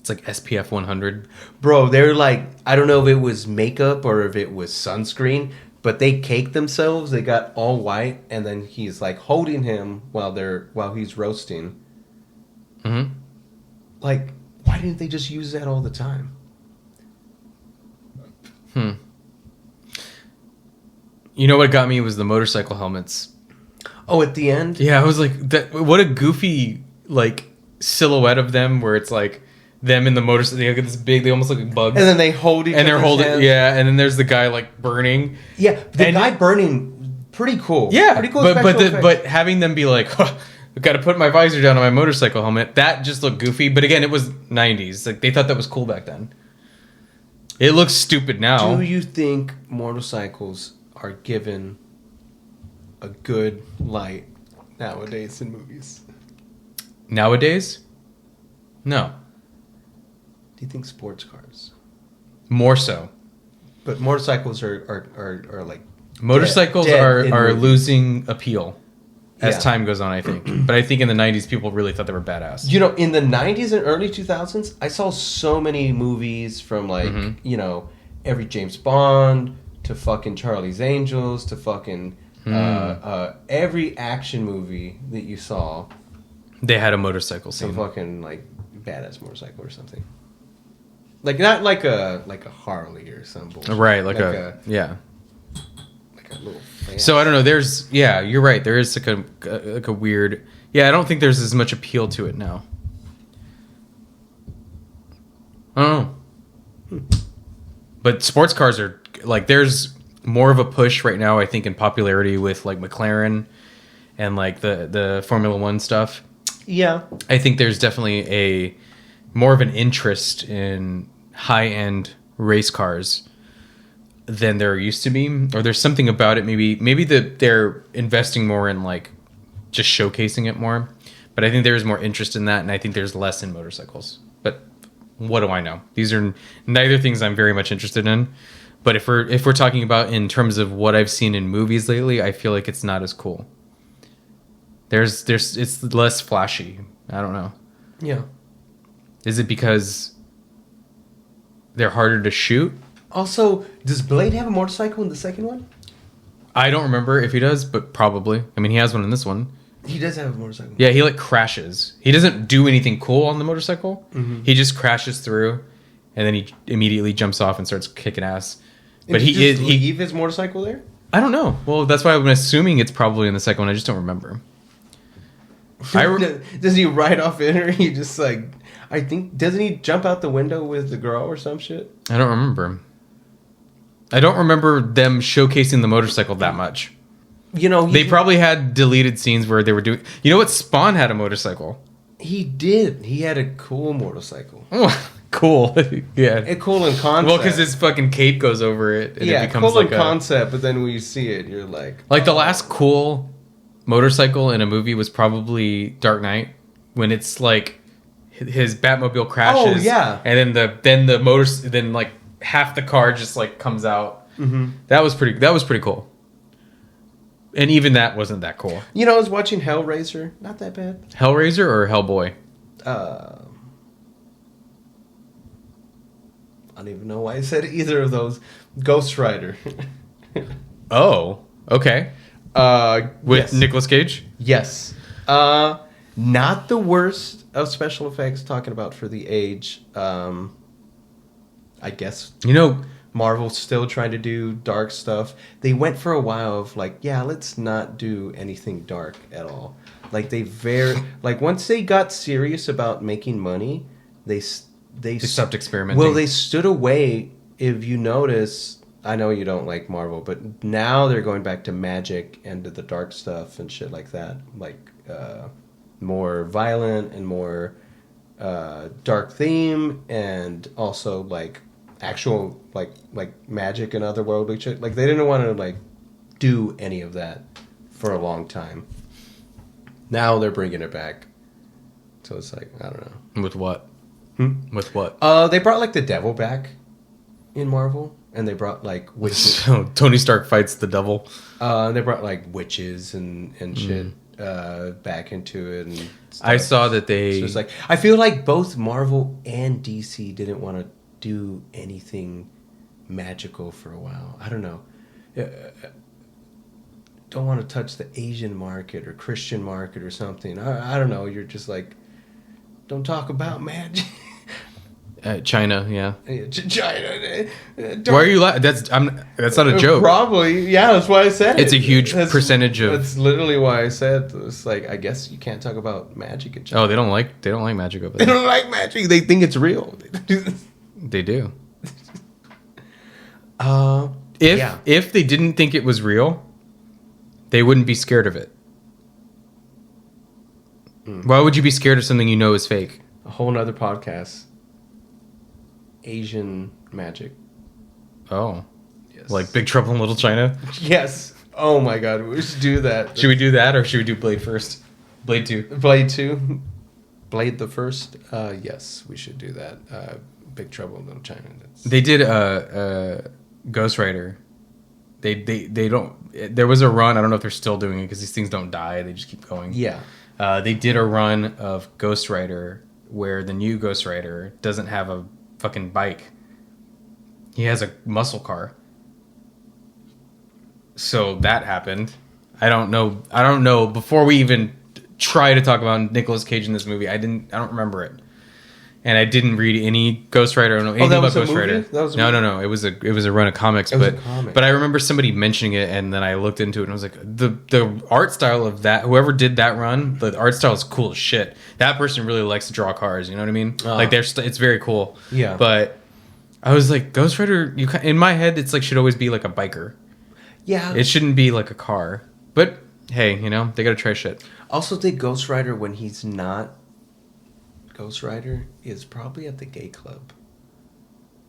It's like SPF 100. Bro, they're like, I don't know if it was makeup or if it was sunscreen, but they caked themselves. They got all white, and then he's like holding him while he's roasting. Mm-hmm. Like, why didn't they just use that all the time? You know what got me was the motorcycle helmets. Oh, at the end? Yeah, I was like, what a goofy like silhouette of them, where it's like them in the motorcycle. They get this big, they almost look like bugs. And then they hold each other's and they're holding hands. Yeah, and then there's the guy like burning. Yeah, the guy burning, pretty cool. Yeah, pretty cool. But having them be like, I've got to put my visor down on my motorcycle helmet, that just looked goofy. But again, it was 90s. Like, they thought that was cool back then. It looks stupid now. Do you think motorcycles are given a good light nowadays in movies? Nowadays? No. Do you think sports cars? More so. But motorcycles are like motorcycles dead are losing appeal as Yeah. time goes on, I think. But I think in the 90s, people really thought they were badass. You know, in the 90s and early 2000s, I saw so many movies from like, you know, every James Bond to fucking Charlie's Angels to fucking every action movie that you saw. They had a motorcycle scene. Some fucking like badass motorcycle or something. Like not like a Harley or some bullshit. Right, like a yeah. Like a little fan. So I don't know. There's you're right. There is like a weird. Yeah, I don't think there's as much appeal to it now. I don't know. But sports cars are like, there's more of a push right now, I think, in popularity with like McLaren and like the Formula One stuff. Yeah, I think there's definitely a more of an interest in high-end race cars than there used to be, or there's something about it. Maybe they're investing more in like just showcasing it more, but I think there's more interest in that, and I think there's less in motorcycles. But what do I know? These are neither things I'm very much interested in. But if we're talking about in terms of what I've seen in movies lately, I feel like it's not as cool. It's less flashy. I don't know. Yeah. Is it because they're harder to shoot? Also, does Blade have a motorcycle in the second one? I don't remember if he does, but probably. I mean, he has one in this one. He does have a motorcycle. Yeah, he like crashes. He doesn't do anything cool on the motorcycle. Mm-hmm. He just crashes through, and then he immediately jumps off and starts kicking ass. But he leave his motorcycle there? I don't know. Well, that's why I'm assuming it's probably in the second one. I just don't remember. Does he ride off in her? He just like, I think, doesn't he jump out the window with the girl or some shit? I don't remember. I don't remember them showcasing the motorcycle that much. You know, they probably had deleted scenes where they were doing. You know what? Spawn had a motorcycle. He did. He had a cool motorcycle. Oh, cool. Yeah. Cool in concept. Well, because his fucking cape goes over it. And it becomes cool in concept, but then when you see it, you're like... Like, the last cool motorcycle in a movie was probably Dark Knight, when it's like his Batmobile crashes. Oh, yeah. And then like half the car just like comes out. Mm-hmm. That was pretty cool. And even that wasn't that cool. You know, I was watching Hellraiser. Not that bad. Hellraiser or Hellboy? I don't even know why I said either of those. Ghost Rider. Oh, okay. With Nicolas Cage? Yes. Not the worst of special effects, talking about for the age. I guess. You know... Marvel's still trying to do dark stuff. They went for a while of like, yeah, let's not do anything dark at all. Like once they got serious about making money, they stopped experimenting. Well, they stood away. If you notice, I know you don't like Marvel, but now they're going back to magic and to the dark stuff and shit like that. Like more violent and more dark theme, and also like actual like magic and otherworldly shit. Like they didn't want to like do any of that for a long time. Now they're bringing it back. So it's like, I don't know. With what? With what? They brought like the devil back in Marvel, and they brought like witches. So Tony Stark fights the devil. They brought like witches and shit back into it. And stuff. I saw that they. So it's like, I feel like both Marvel and DC didn't want to do anything magical for a while. I don't know. Don't want to touch the Asian market or Christian market or something. I don't know. You're just like, don't talk about magic. China, yeah. China. Why are you laughing? That's not a joke. Probably, yeah. That's why I said it's a huge percentage of. That's literally why I said it's like, I guess you can't talk about magic in China. Oh, they don't like magic over there. They don't like magic. They think it's real. They do. If they didn't think it was real, they wouldn't be scared of it. Why would you be scared of something you know is fake? A whole nother podcast. Asian magic. Oh. Yes. Like Big Trouble in Little China? Yes. Oh my god, we should do that. Should we do that, or should we do Blade first? Blade 2. Blade 2. Blade the first. Yes, we should do that. Big Trouble in Little China. They did Ghost Rider. They don't. There was a run. I don't know if they're still doing it because these things don't die. They just keep going. Yeah. They did a run of Ghost Rider where the new Ghost Rider doesn't have a fucking bike. He has a muscle car. So that happened. I don't know. Before we even try to talk about Nicolas Cage in this movie, I don't remember it. And I didn't read any Ghost Rider. I don't know anything about Ghost Rider. No. It was a run of comics. But I remember somebody mentioning it, and then I looked into it, and I was like, the art style of that, whoever did that run, the art style is cool as shit. That person really likes to draw cars. You know what I mean? Like it's very cool. Yeah. But I was like, Ghost Rider. In my head, it's like should always be like a biker. Yeah. It shouldn't be like a car. But hey, they got to try shit. Also, think Ghost Rider when he's not Ghost Rider is probably at the gay club.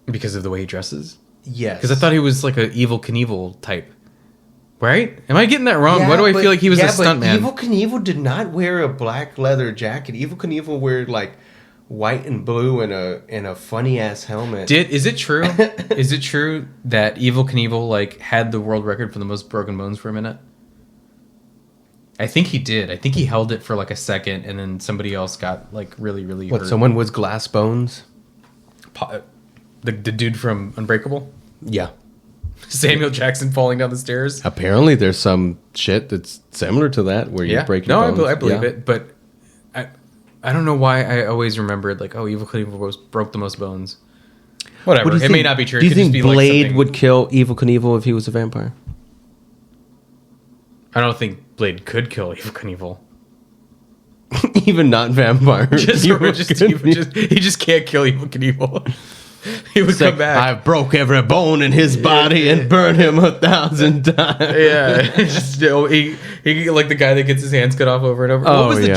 Because of the way he dresses? Yes. Because I thought he was like an Evel Knievel type. Right? Am I getting that wrong? Why do I feel like he was a stuntman? Evel Knievel did not wear a black leather jacket. Evel Knievel wore like white and blue and a funny ass helmet. Is it true? Is it true that Evel Knievel like had the world record for the most broken bones for a minute? I think he did. I think he held it for like a second, and then somebody else got like really, really hurt. Someone was Glass Bones? The dude from Unbreakable? Yeah. Samuel Jackson falling down the stairs? Apparently there's some shit that's similar to that where you break your bones. No, I believe it, but I don't know why I always remembered like, Evil Knievel broke the most bones. Whatever. It may not be true. Do you think Blade would kill Evel Knievel if he was a vampire? I don't think Blade could kill Evel Knievel. Even not vampire. He just can't kill Evel Knievel. He would come back. I broke every bone in his body and burned him 1,000 times. Yeah, he like the guy that gets his hands cut off over and over.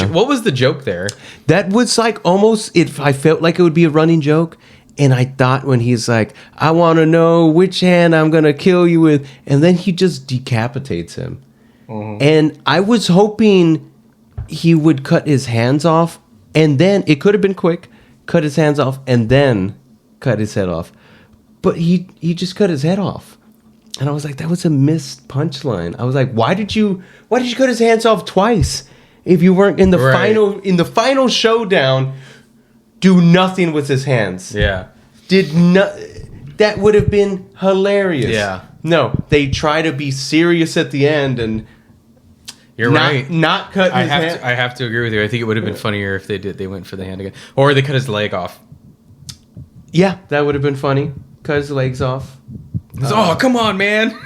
What was the joke there? That was like almost. I felt like it would be a running joke, and I thought when he's like, "I want to know which hand I'm gonna kill you with," and then he just decapitates him, and I was hoping he would cut his hands off, and then it could have been quick, cut his hands off, and then cut his head off, but he just cut his head off, and I was like, that was a missed punchline. I was like, why did you cut his hands off twice if you weren't in the final showdown? Do nothing with his hands. Yeah, that would have been hilarious. Yeah, no, they try to be serious at the end, and you're right. Not cut his hand. I have to agree with you. I think it would have been funnier if they went for the hand again, or they cut his leg off. Yeah, that would have been funny. Cut his legs off. Come on, man.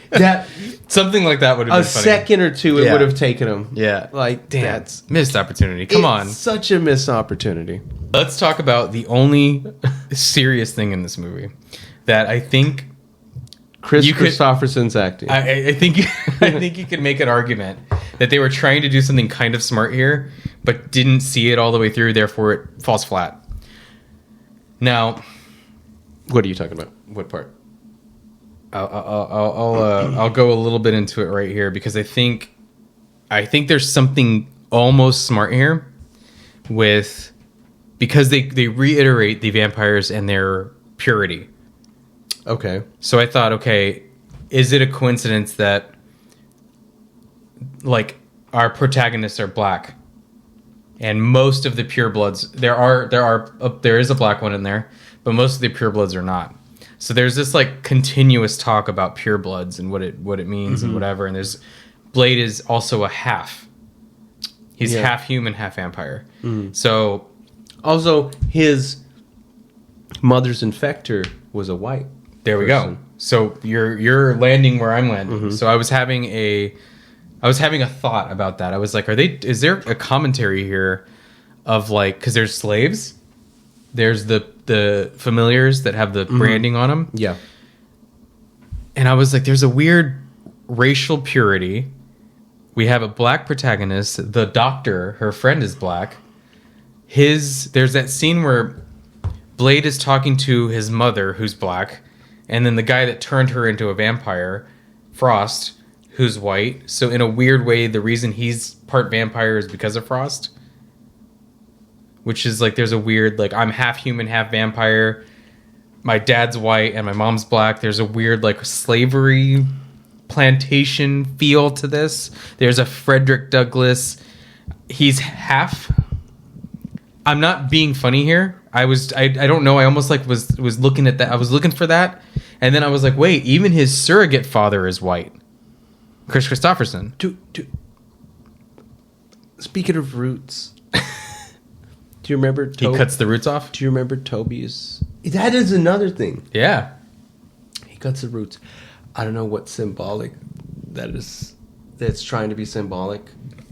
That something like that would have been funny. A second or two, it would have taken him. Yeah, like damn, that's missed opportunity. Come on, such a missed opportunity. Let's talk about the only serious thing in this movie that I think Chris Christopherson's acting. I think you could make an argument that they were trying to do something kind of smart here, but didn't see it all the way through. Therefore, it falls flat. Now, what are you talking about? What part? I'll go a little bit into it right here because I think there's something almost smart here because they reiterate the vampires and their purity. Okay. So I thought, okay, is it a coincidence that like our protagonists are black? And most of the purebloods, there is a black one in there, but most of the purebloods are not. So there's this like continuous talk about purebloods and what it means and whatever. And Blade is also a half. He's half human, half vampire. So also his mother's infector was a white. There we go. So you're landing where I'm landing. So I was having a thought about that. I was like, is there a commentary here of like, because there's slaves, there's the familiars that have the branding on them. Yeah. And I was like, there's a weird racial purity. We have a black protagonist. The doctor, her friend is black. There's that scene where Blade is talking to his mother, who's black, and then the guy that turned her into a vampire, Frost, who's white. So in a weird way, the reason he's part vampire is because of Frost. Which is like, there's a weird, like, I'm half human, half vampire. My dad's white and my mom's black. There's a weird, like, slavery plantation feel to this. There's a Frederick Douglass. He's half. I'm not being funny here. I don't know. I almost like was looking at that. I was looking for that. And then I was like, wait, even his surrogate father is white. Chris Christopherson. Speaking of roots, do you remember he cuts the roots off? Do you remember Toby's? That is another thing. Yeah. He cuts the roots. I don't know what symbolic that is. That's trying to be symbolic.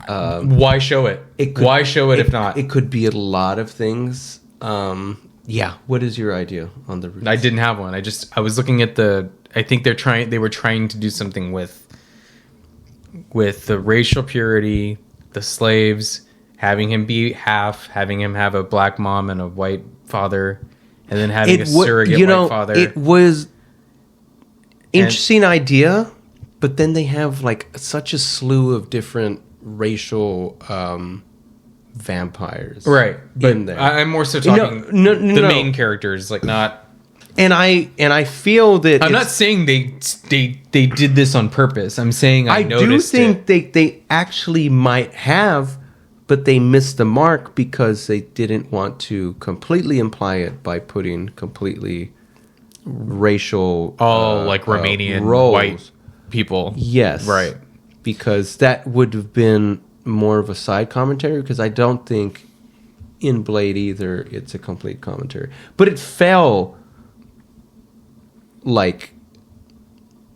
Why show it? Why show it if not? It could be a lot of things. Yeah. What is your idea on the roots? I didn't have one. I was looking at I think they were trying to do something with the racial purity, the slaves, having him be half, having him have a black mom and a white father, and then having a surrogate white father. It was interesting idea, but then they have like such a slew of different racial vampires, right? But in there. I'm more so talking the main characters, like not And I feel that I'm not saying they did this on purpose. I'm saying I noticed do think they actually might have, but they missed the mark because they didn't want to completely imply it by putting completely racial like Romanian roles. White people. Yes. Right. Because that would have been more of a side commentary, because I don't think in Blade either it's a complete commentary. But it fell like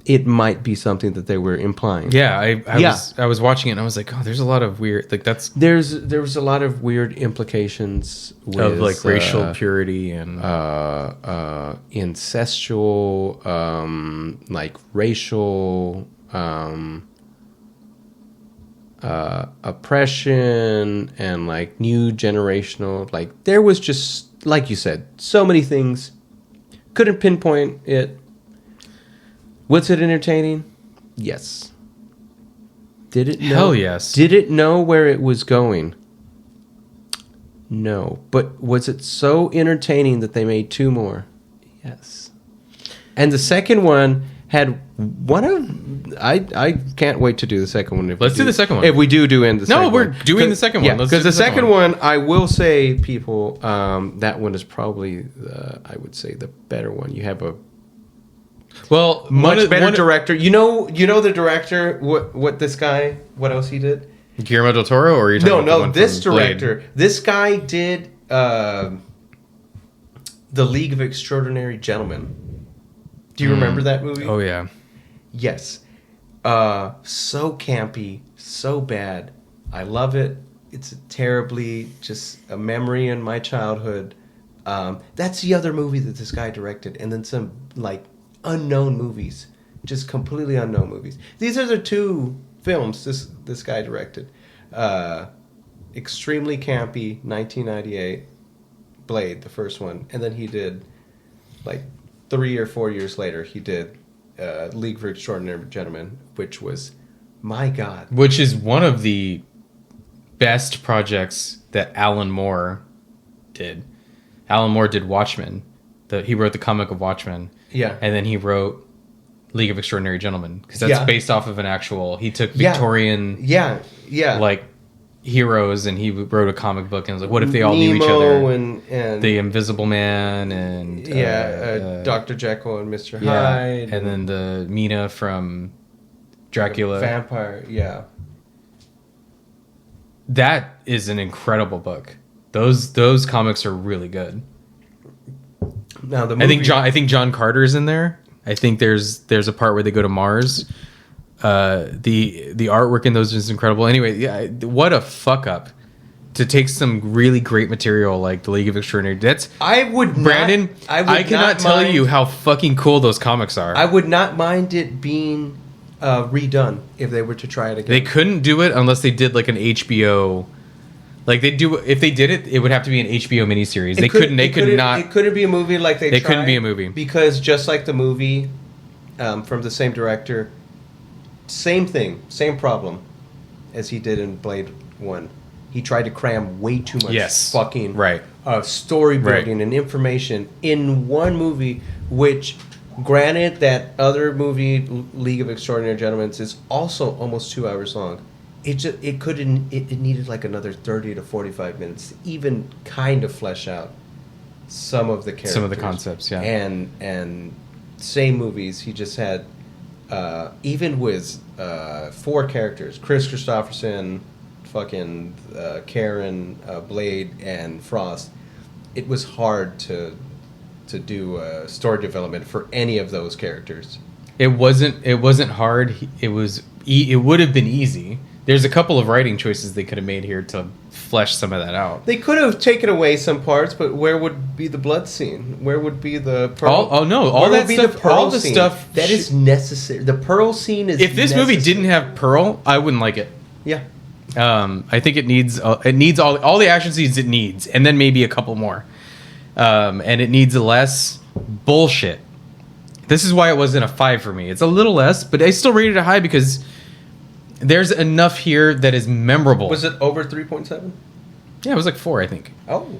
it might be something that they were implying. Yeah, I was watching it and I was like, oh, there's a lot of weird, like there was a lot of weird implications with, of like racial purity and incestual, like racial oppression and like new generational, like there was just, like you said, so many things. Couldn't pinpoint it. Was it entertaining? Yes. Did it know? Hell yes. Did it know where it was going? No. But was it so entertaining that they made 2 more? Yes. And the second one had one of... I can't wait to do the second one. Let's do the second one. If we do end the second one. No, we're doing the second one. Because the second one, I will say, people, that one is probably, I would say, the better one. You have a much better director. You know the director, what this guy, what else he did? Guillermo del Toro, or are you talking about this director. Blade? This guy did The League of Extraordinary Gentlemen. Do you remember that movie? Oh, yeah. Yes. So campy, so bad. I love it. It's terribly just a memory in my childhood. That's the other movie that this guy directed. And then some, like, unknown movies. Just completely unknown movies. These are the 2 films this guy directed. Extremely campy, 1998, Blade, the first one. And then he did, like, 3 or 4 years later, he did League for Extraordinary Gentlemen, which was, my God. Which is one of the best projects that Alan Moore did. Alan Moore did Watchmen. He wrote the comic of Watchmen. Yeah. And then he wrote League of Extraordinary Gentlemen. Because that's based off of an actual... He took Victorian... like, heroes, and he wrote a comic book, and was like, what if they all knew each other? And the Invisible Man, and... Dr. Jekyll and Mr. Hyde. And then the Mina from Dracula. Vampire, yeah. That is an incredible book. Those comics are really good. Now the movie, I think John Carter's in there. I think there's a part where they go to Mars. The artwork in those is incredible. Anyway, yeah, what a fuck up to take some really great material like the League of Extraordinary. Brandon. I cannot tell you how fucking cool those comics are. I would not mind it being redone if they were to try it again. They couldn't do it unless they did like an HBO. Like if they did it, it would have to be an HBO miniseries. They couldn't. It couldn't be a movie like they tried. It couldn't be a movie because just like the movie from the same director, same thing, same problem as he did in Blade 1. He tried to cram way too much fucking storyboarding and information in one movie, which, granted, that other movie, League of Extraordinary Gentlemen, is also almost 2 hours long. It needed like another 30 to 45 minutes to even kind of flesh out some of the characters. Some of the concepts, yeah. And same movies, he just had, even with 4 characters, Chris Christopherson, fucking Karen, Blade, and Frost, it was hard to do story development for any of those characters. It wasn't hard. It would have been easy. There's a couple of writing choices they could have made here to flesh some of that out. They could have taken away some parts, but where would be the blood scene? Where would be the pearl? All that stuff. All the stuff that is necessary. The pearl scene is. If this movie didn't have Pearl, I wouldn't like it. Yeah. I think it needs all the action scenes it needs, and then maybe a couple more. And it needs less bullshit. This is why it wasn't a 5 for me. It's a little less, but I still rated it high because there's enough here that is memorable. Was it over 3.7? Yeah, it was like 4, I think. Oh.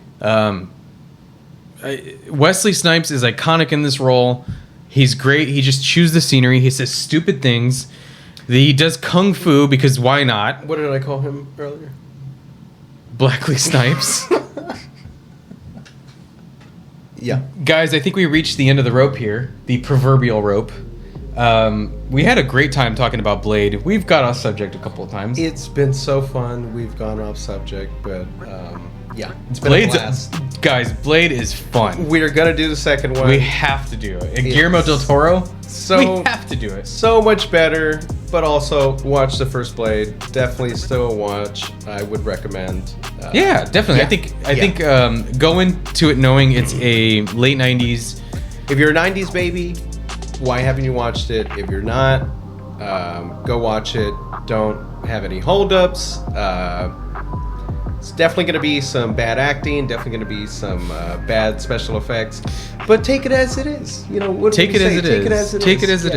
Wesley Snipes is iconic in this role. He's great. He just chews the scenery. He says stupid things. He does kung fu because why not? What did I call him earlier? Blackley Snipes. Yeah. Guys, I think we reached the end of the rope here. The proverbial rope. We had a great time talking about Blade. We've got off subject a couple of times. It's been so fun. We've gone off subject, but yeah, it's been Blade's a blast. Guys, Blade is fun. We're gonna do the second one. We have to do it. Guillermo del Toro. We have to do it. So much better, but also watch the first Blade. Definitely still a watch. I would recommend. Yeah, definitely. I think go into it knowing it's a late '90s. If you're a '90s baby, why haven't you watched it? If you're not, go watch it. Don't have any holdups. It's definitely going to be some bad acting. Definitely going to be some bad special effects. But take it as it is. You know, what take it as it is. Take it as it is. Take it as it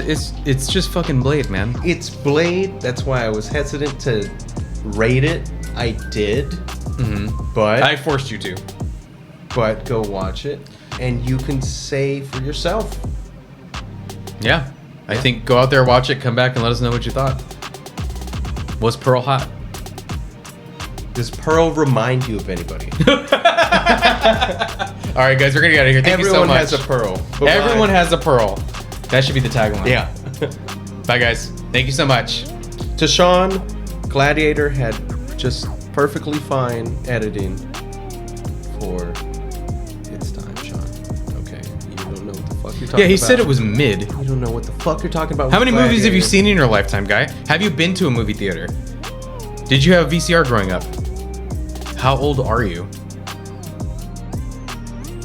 is. It's just fucking Blade, man. It's Blade. That's why I was hesitant to rate it. I did, but I forced you to. But go watch it, and you can say for yourself. Yeah, I think go out there, watch it, come back, and let us know what you thought. Was Pearl hot? Does Pearl remind you of anybody? All right, guys, we're gonna get out of here. Thank you so much. Everyone has a pearl. Bye-bye. Everyone has a pearl. That should be the tagline. Yeah. Bye, guys. Thank you so much. To Sean, Gladiator had just perfectly fine editing for its time, Sean. Okay, you don't know what the fuck you're talking about. Yeah, he said it was mid. You don't know what the fuck you're talking about. How many movies have you seen in your lifetime, guy? Have you been to a movie theater? Did you have VCR growing up? How old are you?